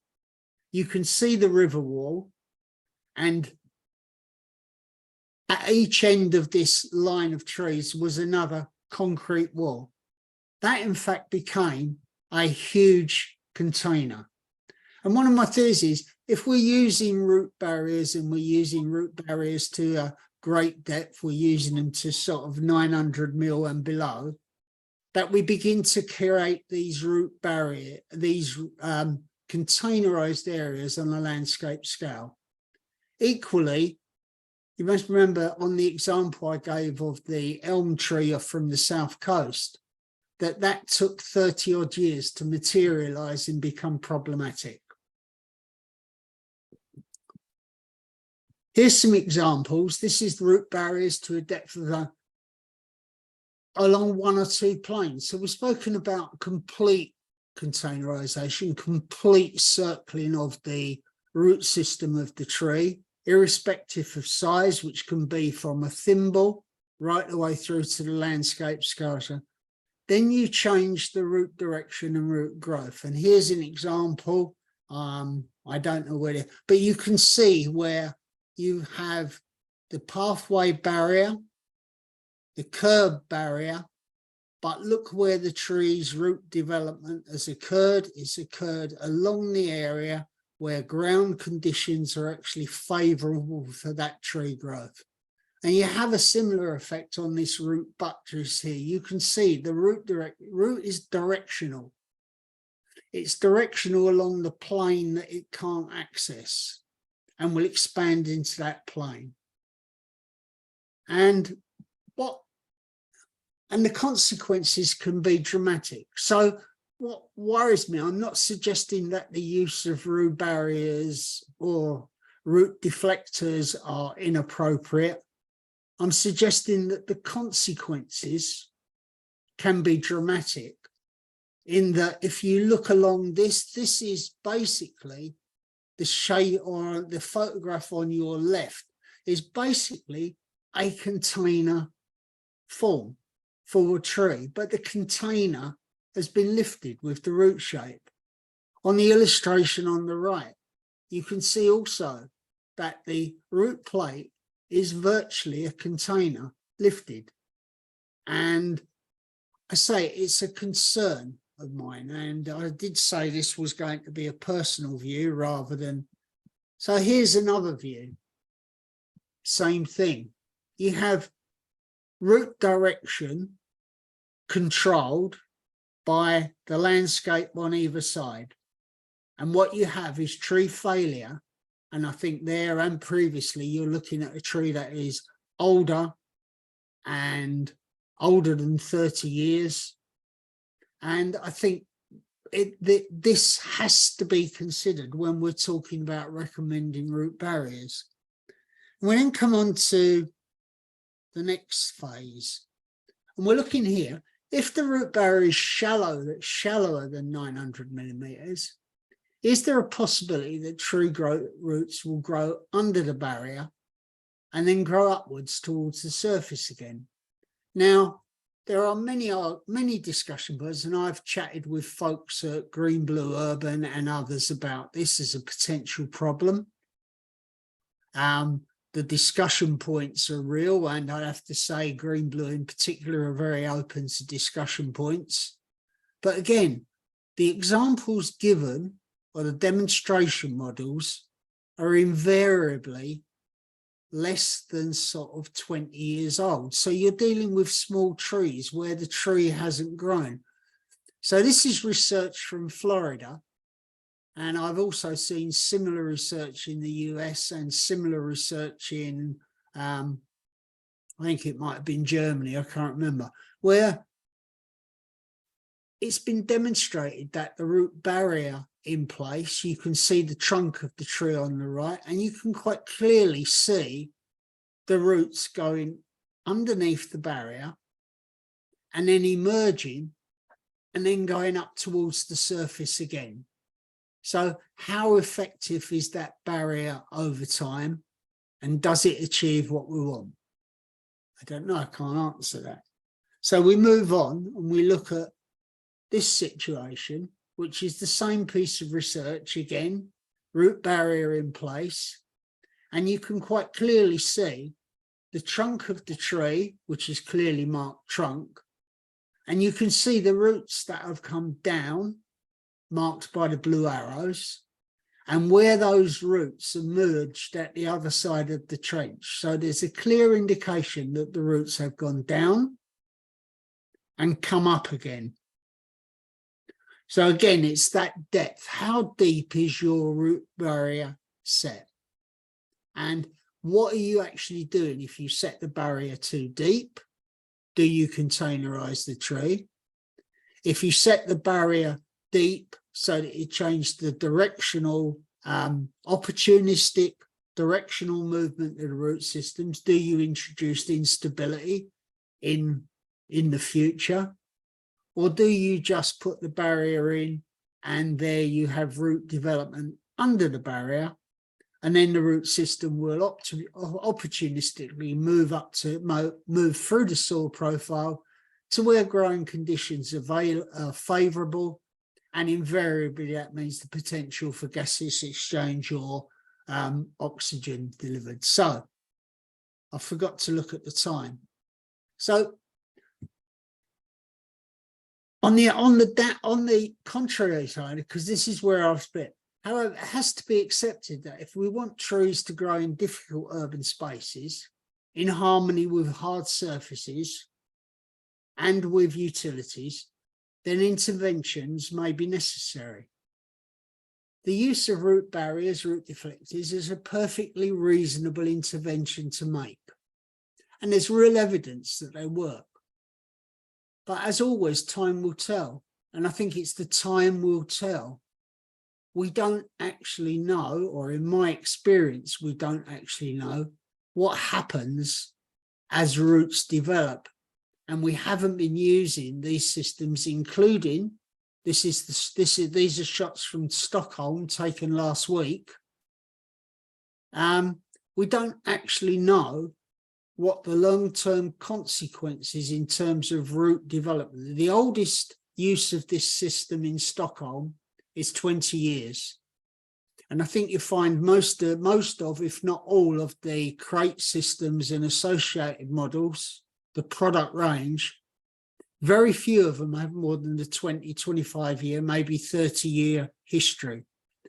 You can see the river wall, and at each end of this line of trees was another concrete wall. That in fact became a huge container. And one of my theories is, if we're using root barriers, and we're using root barriers to a great depth, we're using them to sort of 900 mil and below, that we begin to create these root barrier, these containerized areas on a landscape scale. Equally, you must remember on the example I gave of the elm tree from the South Coast, that took 30 odd years to materialize and become problematic. Here's some examples. This is root barriers to a depth of along 1 or 2 planes. So we've spoken about complete containerization, complete circling of the root system of the tree, irrespective of size, which can be from a thimble right the way through to the landscape sculpture. Then you change the root direction and root growth. And here's an example. I don't know where, but you can see where you have the pathway barrier, the curb barrier, but look where the tree's root development has occurred. It's occurred along the area where ground conditions are actually favorable for that tree growth. And you have a similar effect on this root buttress here. You can see the root is directional. It's directional along the plane that it can't access and will expand into that plane. And the consequences can be dramatic. So what worries me, I'm not suggesting that the use of root barriers or root deflectors are inappropriate. I'm suggesting that the consequences can be dramatic, in that if you look along this is basically the shade, or the photograph on your left is basically a container form for a tree, but the container has been lifted with the root shape. On the illustration on the right, you can see also that the root plate is virtually a container lifted. And I say it's a concern of mine. And I did say this was going to be a personal view rather than, so here's another view. Same thing. You have root direction controlled by the landscape on either side. And what you have is tree failure. And I think there and previously, you're looking at a tree that is older and older than 30 years. And I think this has to be considered when we're talking about recommending root barriers. We then come on to the next phase. And we're looking here, if the root barrier is shallower than 900 millimeters, is there a possibility that tree roots will grow under the barrier and then grow upwards towards the surface again? Now, there are many discussion boards, and I've chatted with folks at Green Blue Urban and others about this as a potential problem. The discussion points are real, and I have to say Green Blue in particular are very open to discussion points. But again, the examples given or the demonstration models are invariably less than sort of 20 years old. So you're dealing with small trees where the tree hasn't grown. So this is research from Florida. And I've also seen similar research in the US and similar research in, I think it might have been Germany, I can't remember, where it's been demonstrated that the root barrier in place, you can see the trunk of the tree on the right, and you can quite clearly see the roots going underneath the barrier and then emerging and then going up towards the surface again. So how effective is that barrier over time, and does it achieve what we want? I don't know, I can't answer that. So we move on and we look at this situation, which is the same piece of research again, root barrier in place. And you can quite clearly see the trunk of the tree, which is clearly marked trunk. And you can see the roots that have come down, marked by the blue arrows, and where those roots emerged at the other side of the trench. So there's a clear indication that the roots have gone down and come up again. So again, it's that depth. How deep is your root barrier set? And what are you actually doing if you set the barrier too deep? Do you containerize the tree? If you set the barrier deep so that it changed the directional, opportunistic directional movement of the root systems, do you introduce instability in the future? Or do you just put the barrier in and there you have root development under the barrier, and then the root system will opportunistically move through the soil profile to where growing conditions are favourable, and invariably that means the potential for gaseous exchange or oxygen delivered. So I forgot to look at the time. So on the contrary side, because this is where I've split, however, it has to be accepted that if we want trees to grow in difficult urban spaces, in harmony with hard surfaces and with utilities, then interventions may be necessary. The use of root barriers, root deflectors, is a perfectly reasonable intervention to make, and there's real evidence that they work. But as always, time will tell, and I think it's the time will tell. We don't actually know, or in my experience, we don't actually know what happens as roots develop. And we haven't been using these systems, including, these are shots from Stockholm taken last week. We don't actually know what the long-term consequences in terms of root development. The oldest use of this system in Stockholm is 20 years. And I think you find most of, if not all of the crate systems and associated models, the product range, very few of them have more than the 20, 25 year, maybe 30-year history.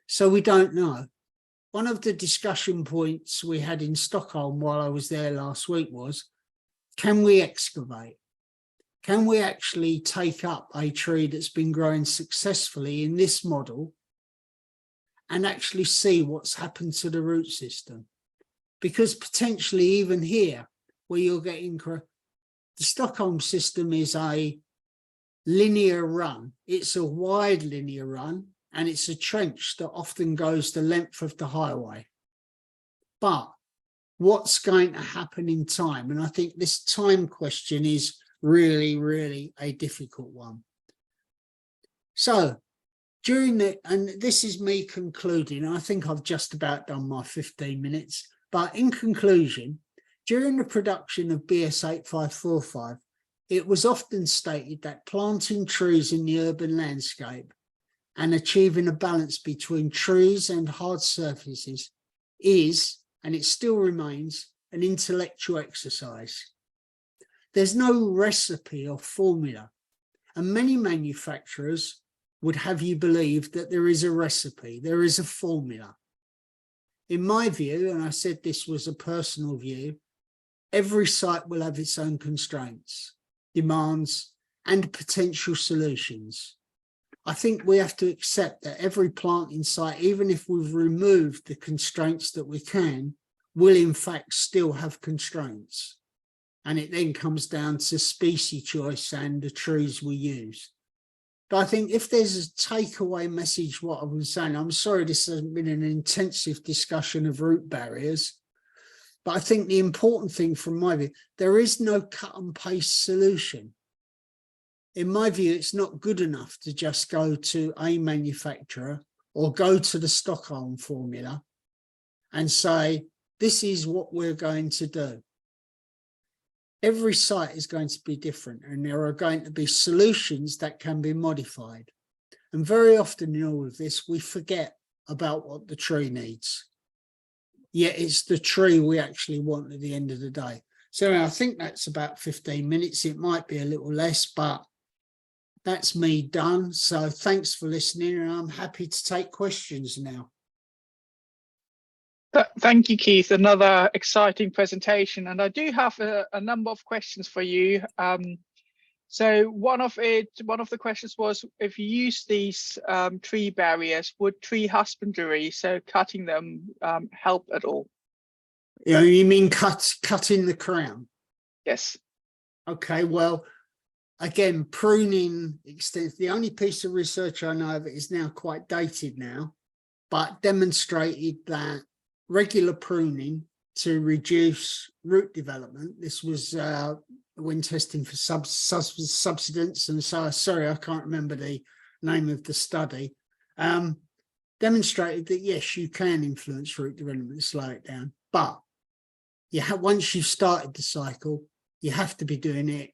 So we don't know. One of the discussion points we had in Stockholm while I was there last week was, can we excavate? Can we actually take up a tree that's been growing successfully in this model and actually see what's happened to the root system? Because potentially even here, where you're getting, the Stockholm system is a linear run. It's a wide linear run, and it's a trench that often goes the length of the highway. But what's going to happen in time? And I think this time question is really, really a difficult one. So and this is me concluding, I think I've just about done my 15 minutes, but in conclusion, during the production of BS 8545, it was often stated that planting trees in the urban landscape and achieving a balance between trees and hard surfaces is, and it still remains, an intellectual exercise. There's no recipe or formula, and many manufacturers would have you believe that there is a recipe, there is a formula. In my view, and I said this was a personal view, every site will have its own constraints, demands, and potential solutions. I think we have to accept that every planting site, even if we've removed the constraints that we can, will in fact still have constraints. And it then comes down to species choice and the trees we use. But I think if there's a takeaway message, what I've been saying, I'm sorry this hasn't been an intensive discussion of root barriers, but I think the important thing from my view, there is no cut and paste solution. In my view, it's not good enough to just go to a manufacturer or go to the Stockholm formula and say, this is what we're going to do. Every site is going to be different, and there are going to be solutions that can be modified. And very often in all of this, we forget about what the tree needs. Yet it's the tree we actually want at the end of the day. So I think that's about 15 minutes. It might be a little less, but that's me done. So thanks for listening, and I'm happy to take questions now. Thank you, Keith. Another exciting presentation, and I do have a number of questions for you. So one of the questions was, if you use these tree barriers, would tree husbandry, so cutting them, help at all? Yeah, you mean cutting the crown? Yes. Okay, well, again, pruning extends. The only piece of research I know of it is now quite dated now, but demonstrated that regular pruning to reduce root development. This was when testing for subsidence, and so sorry, I can't remember the name of the study. demonstrated that yes, you can influence root development and slow it down, but once you've started the cycle, you have to be doing it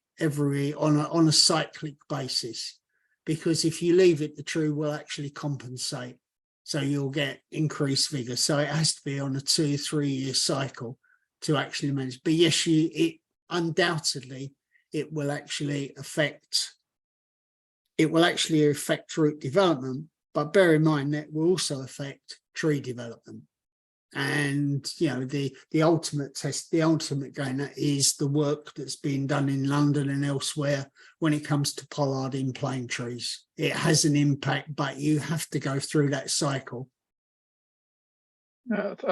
on a cyclic basis, because if you leave it, the tree will actually compensate, so you'll get increased vigor. So it has to be on a 2-3 year cycle to actually manage. But yes, it undoubtedly it will actually affect root development, but bear in mind that will also affect tree development. And you know, the ultimate test, the ultimate gainer is the work that's being done in London and elsewhere when it comes to pollard in plane trees. It has an impact, but you have to go through that cycle.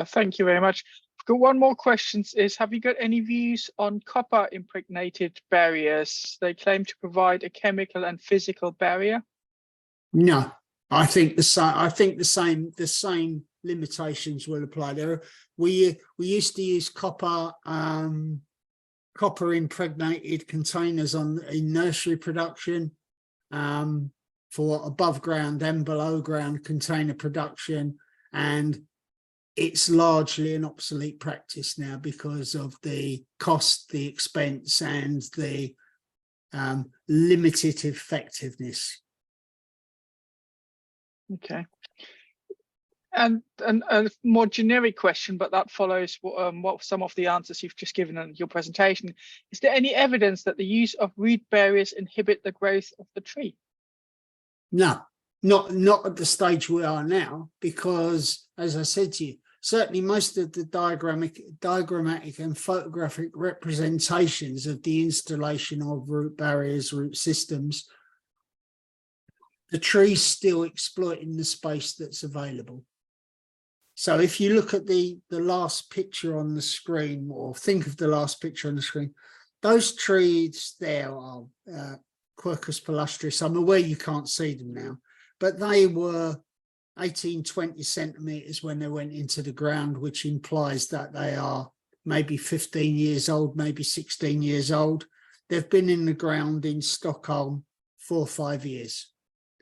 Thank you very much. I've got one more question. Is, have you got any views on copper impregnated barriers? They claim to provide a chemical and physical barrier. No, I think the same limitations will apply there. We used to use copper impregnated containers in nursery production, for above ground and below ground container production, and it's largely an obsolete practice now because of the cost, the expense, and the limited effectiveness. Okay. And a more generic question, but that follows what some of the answers you've just given in your presentation. Is there any evidence that the use of root barriers inhibit the growth of the tree? No, not at the stage we are now, because as I said to you, certainly most of the diagrammatic and photographic representations of the installation of root barriers, root systems, the tree's still exploiting the space that's available. So if you look at the last picture on the screen, or think of the last picture on the screen, those trees there are Quercus palustris. I'm aware you can't see them now, but they were 18-20 centimeters when they went into the ground, which implies that they are maybe 15 years old, maybe 16 years old. They've been in the ground in Stockholm 4 or 5 years.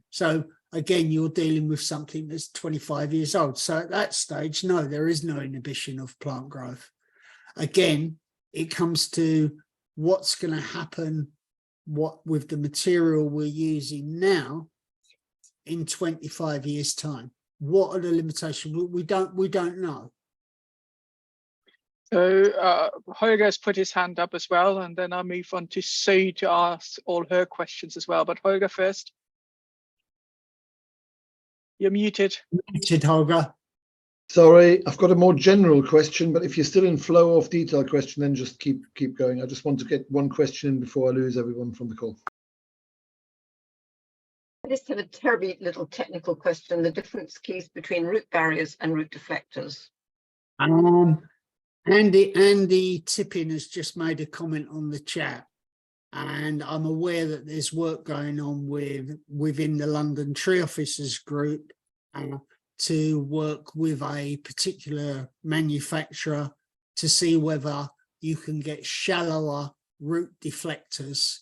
So again, you're dealing with something that's 25 years old. So at that stage, no, there is no inhibition of plant growth. Again, it comes to what's going to happen with the material we're using now in 25 years' time. What are the limitations? We don't know. So Holger has put his hand up as well, and then I'll move on to Sue to ask all her questions as well. But Holger first. You're muted. Muted, Holger. Sorry, I've got a more general question, but if you're still in flow of detail question, then just keep going. I just want to get one question in before I lose everyone from the call. I just have a terribly little technical question, the difference keys between root barriers and root deflectors. Andy Tippin has just made a comment on the chat, and I'm aware that there's work going on within the London Tree Officers Group to work with a particular manufacturer to see whether you can get shallower root deflectors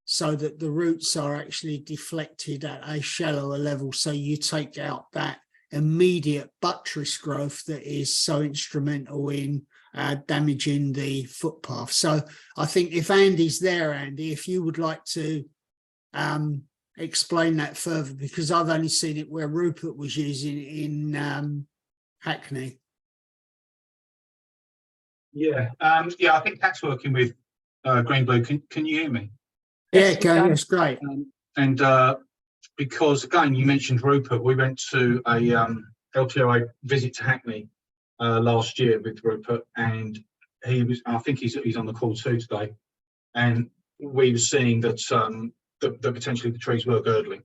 so that the roots are actually deflected at a shallower level, so you take out that immediate buttress growth that is so instrumental in damaging the footpath. So I think if Andy's there, Andy, if you would like to explain that further, because I've only seen it where Rupert was using it in Hackney. Yeah, I think Pat's working with Green Blue. Can you hear me? Yeah, that's great. And because again, you mentioned Rupert, we went to a LTRA visit to Hackney last year with Rupert, and he was, I think he's on the call too today, and we were seeing that that potentially the trees were girdling.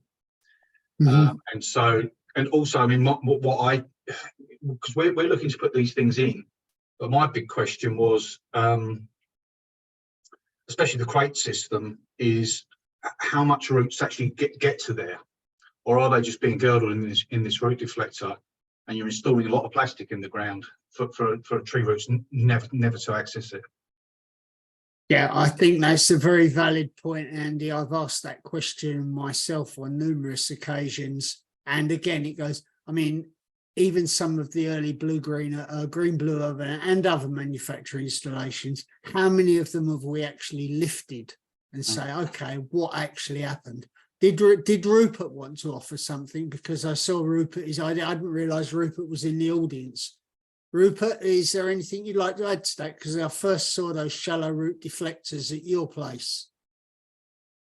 Mm-hmm. And so, and also, I mean, because we're looking to put these things in, but my big question was, especially the crate system, is how much roots actually get to there, or are they just being girdled in this root deflector, and you're installing a lot of plastic in the ground for tree roots never to access it? Yeah, I think that's a very valid point, Andy. I've asked that question myself on numerous occasions. And again, it goes, I mean, even some of the early green blue and other manufacturing installations, how many of them have we actually lifted and say, okay, what actually happened? Did Rupert want to offer something? Because I saw Rupert, I didn't realise Rupert was in the audience. Rupert, is there anything you'd like to add to that? Because I first saw those shallow root deflectors at your place.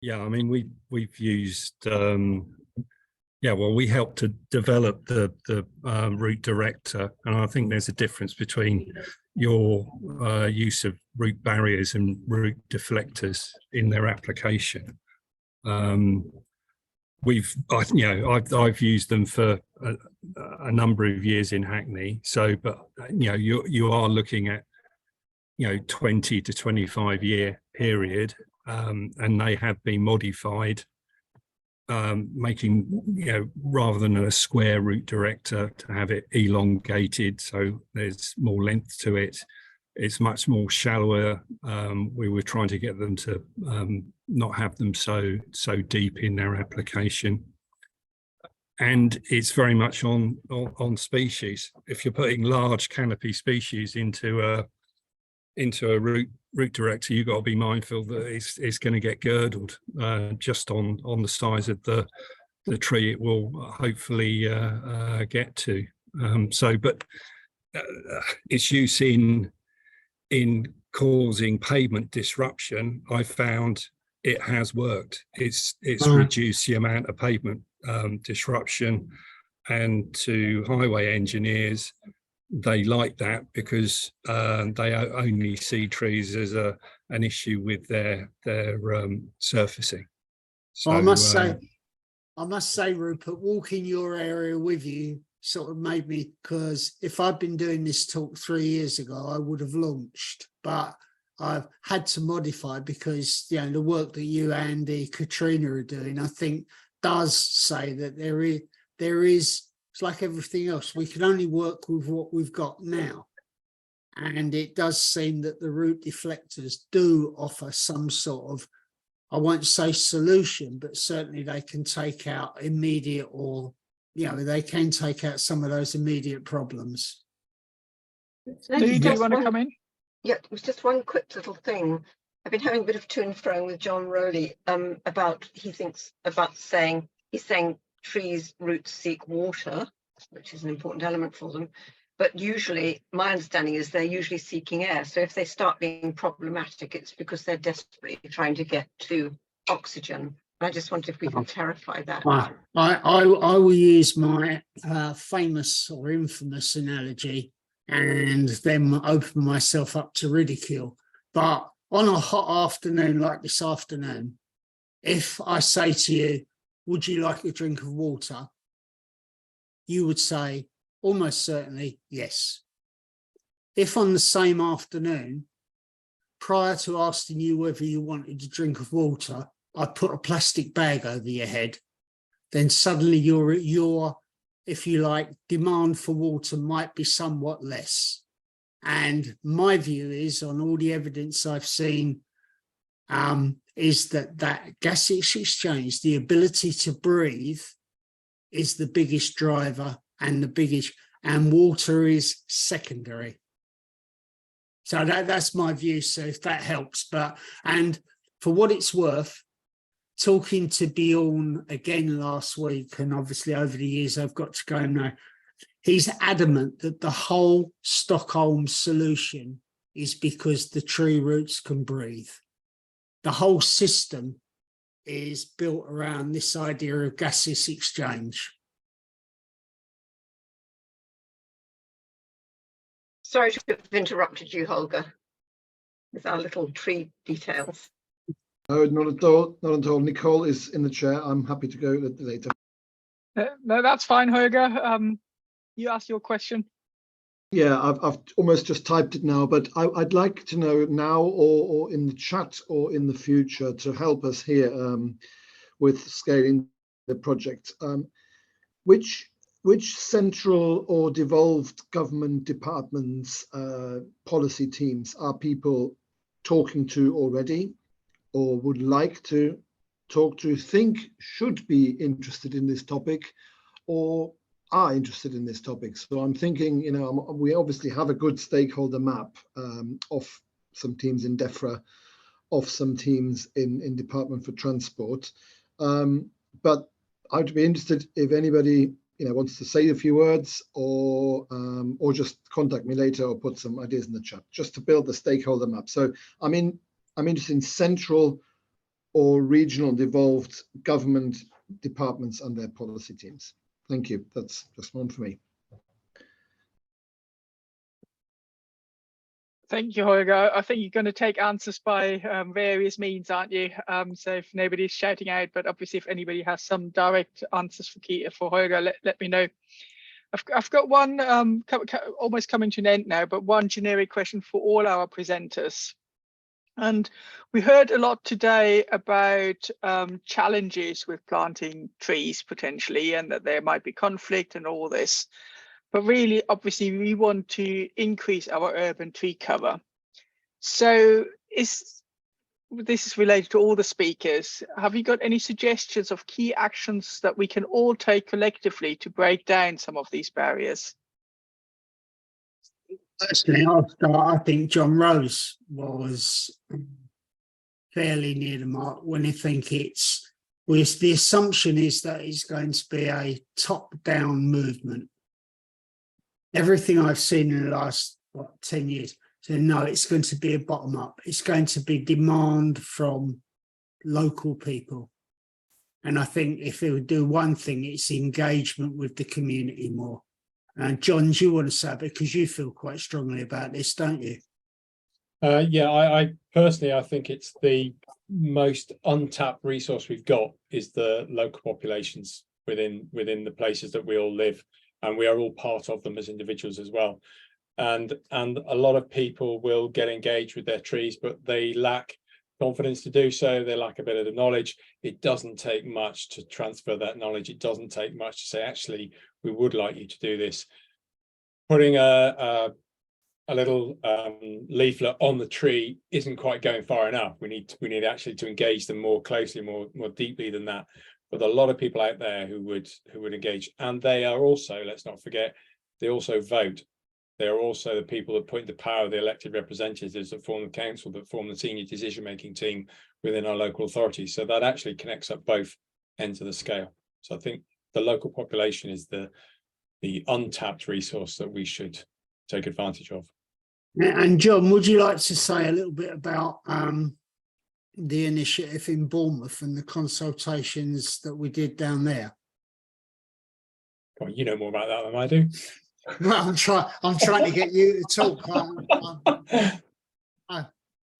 Yeah, I mean, we've used, we helped to develop the root director, and I think there's a difference between your use of root barriers and root deflectors in their application. I've used them for a number of years in Hackney. So, but you are looking at 20 to 25 year period, and they have been modified, making rather than a square root director, to have it elongated, so there's more length to it. It's much more shallower. We were trying to get them to not have them so deep in their application, and it's very much on species. If you're putting large canopy species into a root director, you've got to be mindful that it's going to get girdled just on the size of the tree it will hopefully get to. But its use in causing pavement disruption, I found it has worked. It's reduced the amount of pavement disruption, and to highway engineers, they like that because they only see trees as an issue with their surfacing. So well, I must say, Rupert, walking your area with you sort of made me, because if I'd been doing this talk 3 years ago, I would have launched, but I've had to modify because the work that you, Andy, Katrina are doing, I think, does say that there is. It's like everything else. We can only work with what we've got now. And it does seem that the root deflectors do offer some sort of, I won't say solution, but certainly they can take out immediate, or, they can take out some of those immediate problems. Do you want to come in? Yeah, it was just one quick little thing. I've been having a bit of to and fro with John Rowley about, he's saying trees' roots seek water, which is an important element for them. But usually, my understanding is they're usually seeking air. So if they start being problematic, it's because they're desperately trying to get to oxygen. I just wonder if we can clarify that. I will use my famous or infamous analogy and then open myself up to ridicule. But on a hot afternoon like this afternoon, if I say to you, would you like a drink of water? You would say, almost certainly, yes. If on the same afternoon, prior to asking you whether you wanted a drink of water, I put a plastic bag over your head, then suddenly your, if you like, demand for water might be somewhat less. And my view is, on all the evidence I've seen, is that gaseous exchange, the ability to breathe, is the biggest driver, and water is secondary. So that's my view. So if that helps, and for what it's worth, talking to Bjorn again last week, and obviously over the years I've got to go now, he's adamant that the whole Stockholm solution is because the tree roots can breathe. The whole system is built around this idea of gaseous exchange. Sorry to have interrupted you, Holger, with our little tree details. No, not at all. Not at all. Nicole is in the chair. I'm happy to go later. No, that's fine, Holger. You asked your question. Yeah, I've almost just typed it now, but I'd like to know now or in the chat or in the future to help us here with scaling the project. Which central or devolved government departments, policy teams are people talking to already, or would like to talk to, think should be interested in this topic, or are interested in this topic. So I'm thinking, you know, we obviously have a good stakeholder map of some teams in DEFRA, of some teams in Department for Transport. But I'd be interested if anybody, you know, wants to say a few words, or just contact me later or put some ideas in the chat, just to build the stakeholder map. So I'm interested in central or regional devolved government departments and their policy teams. Thank you. That's just one for me. Thank you, Holger. I think you're going to take answers by various means, aren't you? So if nobody's shouting out, but obviously if anybody has some direct answers for Holger, let me know. I've got one almost coming to an end now, but one generic question for all our presenters. And we heard a lot today about challenges with planting trees potentially, and that there might be conflict and all this. But really, obviously, we want to increase our urban tree cover. So this is related to all the speakers. Have you got any suggestions of key actions that we can all take collectively to break down some of these barriers? Personally, I'll start. I think John Rose was fairly near the mark when I think the assumption is that it's going to be a top-down movement. Everything I've seen in the last 10 years, so no, it's going to be a bottom up. It's going to be demand from local people. And I think if it would do one thing, it's engagement with the community more. And John, do you want to say it, because you feel quite strongly about this, don't you? Yeah, I personally, I think it's the most untapped resource we've got is the local populations within the places that we all live. And we are all part of them as individuals as well. And a lot of people will get engaged with their trees, but they lack confidence to do so. They lack a bit of the knowledge. It doesn't take much to transfer that knowledge. It doesn't take much to say, actually, we would like you to do this. Putting a little leaflet on the tree isn't quite going far enough. We need actually to engage them more closely, more deeply than that. But a lot of people out there who would engage, and they are also, let's not forget, they also vote. They are also the people that put into power the elected representatives that form the council, that form the senior decision-making team within our local authorities. So that actually connects up both ends of the scale. So I think the local population is the untapped resource that we should take advantage of. And John, would you like to say a little bit about the initiative in Bournemouth and the consultations that we did down there? Well, you know more about that than I do. Well, I'm trying to get you to talk.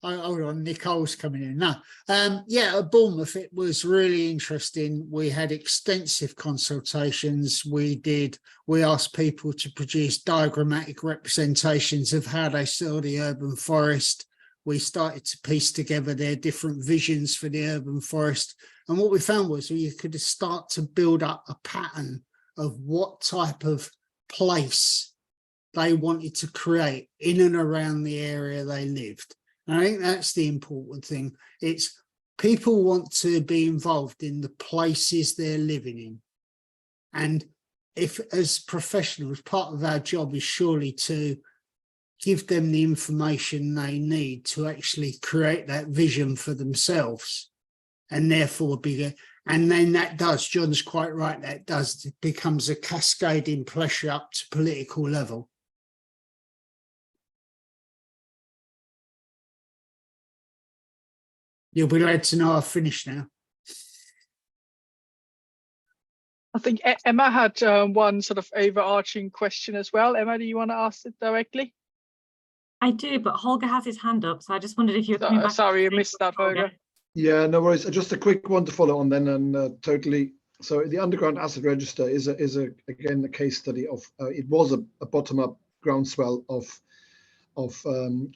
Hold on, Nicole's coming in now. Yeah, at Bournemouth, it was really interesting. We had extensive consultations. We asked people to produce diagrammatic representations of how they saw the urban forest. We started to piece together their different visions for the urban forest. And what we found was we could start to build up a pattern of what type of place they wanted to create in and around the area they lived. And I think that's the important thing. It's people want to be involved in the places they're living in. And if, as professionals, part of our job is surely to give them the information they need to actually create that vision for themselves, and therefore and then that does, John's quite right, that does, it becomes a cascading pressure up to political level. You'll be glad to know I've finished now. I think Emma had one sort of overarching question as well. Emma, do you want to ask it directly? I do, but Holger has his hand up, so I just wondered if you were coming back. Sorry, I missed that, Holger. Yeah, no worries. Just a quick one to follow on then, and totally. So the underground asset register is again a case study of it was a bottom-up groundswell of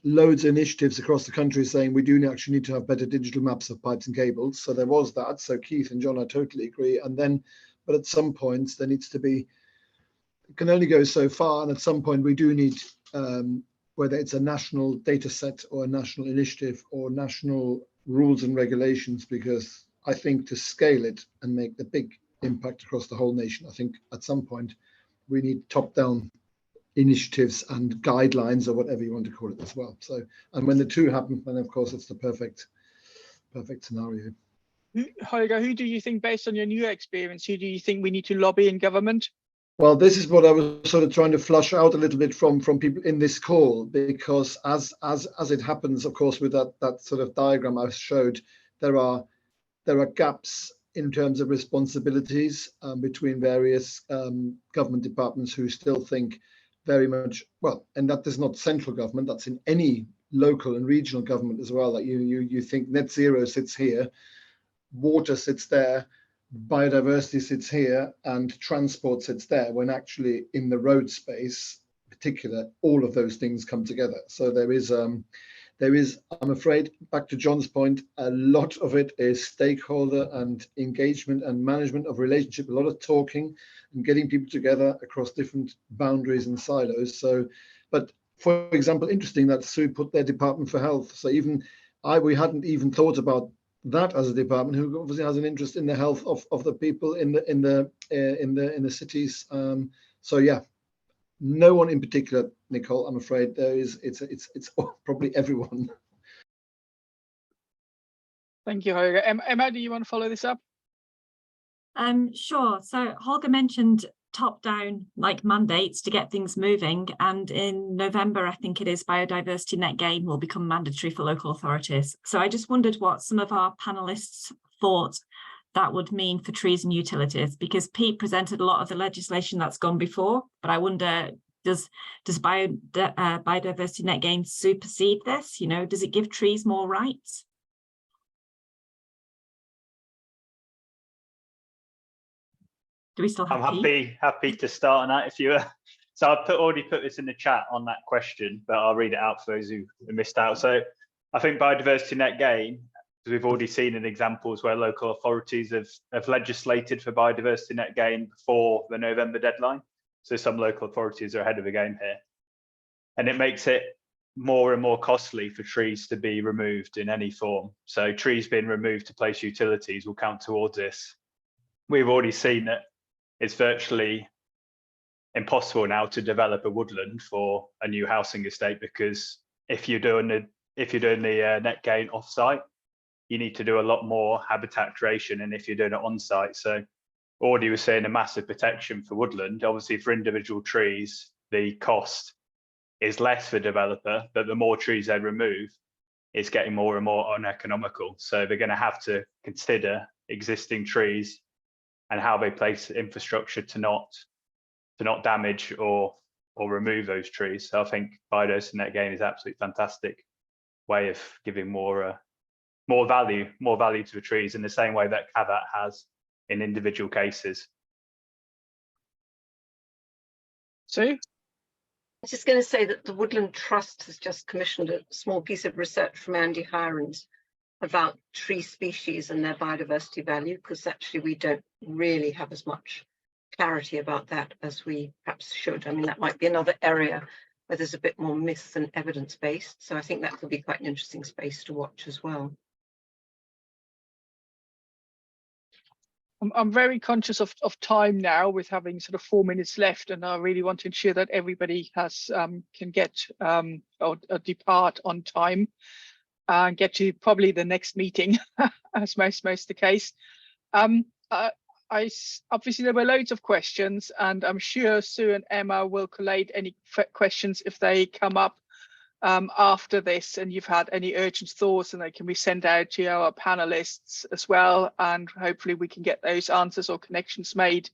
loads of initiatives across the country saying we do actually need to have better digital maps of pipes and cables. So there was that. So Keith and John, I totally agree. And then, but at some points there needs to be, it can only go so far. And at some point we do need, whether it's a national data set or a national initiative or national rules and regulations, because I think to scale it and make the big impact across the whole nation, I think at some point we need top-down initiatives and guidelines, or whatever you want to call it, as well. So, and when the two happen, then of course it's the perfect scenario. Holger, who do you think, based on your new experience, who do you think we need to lobby in government? Well, this is what I was sort of trying to flush out a little bit from people in this call, because as it happens, of course, with that sort of diagram I showed, there are gaps in terms of responsibilities between various government departments who still think very much, well, and that is not central government, that's in any local and regional government as well, that you think net zero sits here, water sits there, biodiversity sits here, and transport sits there, when actually in the road space in particular, all of those things come together. So there is, I'm afraid, back to John's point, a lot of it is stakeholder and engagement and management of relationship, a lot of talking and getting people together across different boundaries and silos. So, but for example, interesting that Sue put their Department for Health. So even we hadn't even thought about that as a department, who obviously has an interest in the health of the people in the cities. So yeah, no one in particular, Nicole. I'm afraid it's probably everyone. Thank you, Holger. Emma, do you want to follow this up? Sure. So Holger mentioned top-down like mandates to get things moving, and in November, I think it is, biodiversity net gain will become mandatory for local authorities. So I just wondered what some of our panelists thought that would mean for trees and utilities, because Pete presented a lot of the legislation that's gone before, but I wonder, does biodiversity net gain supersede this? You know, does it give trees more rights? Do we still have I'm happy to start on that if you so I've already put this in the chat on that question, but I'll read it out for those who missed out. So I think biodiversity net gain, because we've already seen in examples where local authorities have legislated for biodiversity net gain before the November deadline. So some local authorities are ahead of the game here. And it makes it more and more costly for trees to be removed in any form. So trees being removed to place utilities will count towards this. We've already seen that it's virtually impossible now to develop a woodland for a new housing estate, because if you're doing the net gain off-site, you need to do a lot more habitat creation, and if you're doing it on-site. So already we're seeing a massive protection for woodland. Obviously for individual trees, the cost is less for developer, but the more trees they remove, it's getting more and more uneconomical. So they're going to have to consider existing trees and how they place infrastructure to not damage or remove those trees. So I think biodiversity net gain is absolutely fantastic way of giving more value to the trees, in the same way that CAVAT has in individual cases. Sue? I was just going to say that the Woodland Trust has just commissioned a small piece of research from Andy Hirons about tree species and their biodiversity value, because actually we don't really have as much clarity about that as we perhaps should. I mean, that might be another area where there's a bit more myth than evidence-based. So I think that could be quite an interesting space to watch as well. I'm very conscious of time now, with having sort of 4 minutes left, and I really want to ensure that everybody has can get or depart on time and get to probably the next meeting, as most the case. Obviously there were loads of questions, and I'm sure Sue and Emma will collate any questions if they come up after this, and you've had any urgent thoughts, and they can be sent out to our panelists as well, and hopefully we can get those answers or connections made.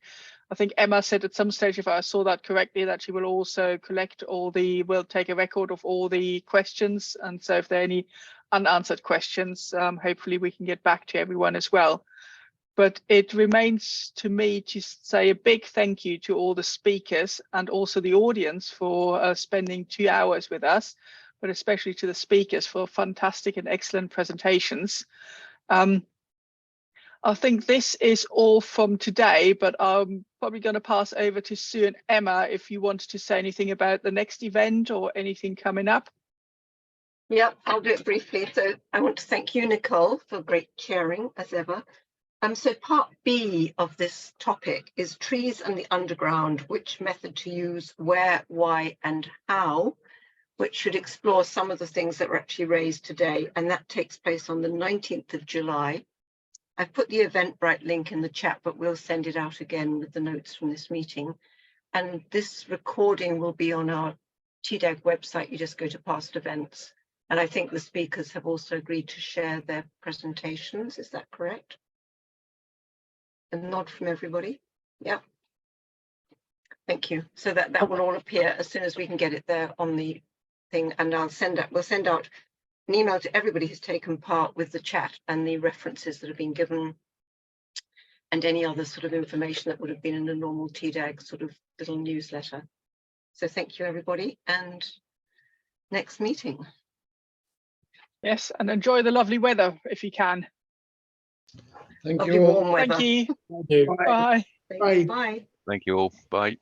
I think Emma said at some stage, if I saw that correctly, that she will also will take a record of all the questions, and so if there are any unanswered questions, hopefully we can get back to everyone as well. But it remains to me to say a big thank you to all the speakers and also the audience for spending 2 hours with us, but especially to the speakers for fantastic and excellent presentations. I think this is all from today, but I'm probably going to pass over to Sue and Emma if you wanted to say anything about the next event or anything coming up. Yeah, I'll do it briefly. So I want to thank you, Nicole, for great chairing as ever. So part B of this topic is trees and the underground, which method to use, where, why, and how, which should explore some of the things that were actually raised today. And that takes place on the 19th of July. I've put the Eventbrite link in the chat, but we'll send it out again with the notes from this meeting. And this recording will be on our TDAG website. You just go to past events. And I think the speakers have also agreed to share their presentations. Is that correct? A nod from everybody. Yeah. Thank you. So that will all appear as soon as we can get it there on the thing. And we'll send out an email to everybody who's taken part with the chat and the references that have been given and any other sort of information that would have been in a normal TDAG sort of little newsletter. So thank you, everybody, and next meeting. Yes, and enjoy the lovely weather if you can. Thank Lovely you all. warm weather. Thank you. Thank you. Bye. Thanks. Bye. Thank you all. Bye.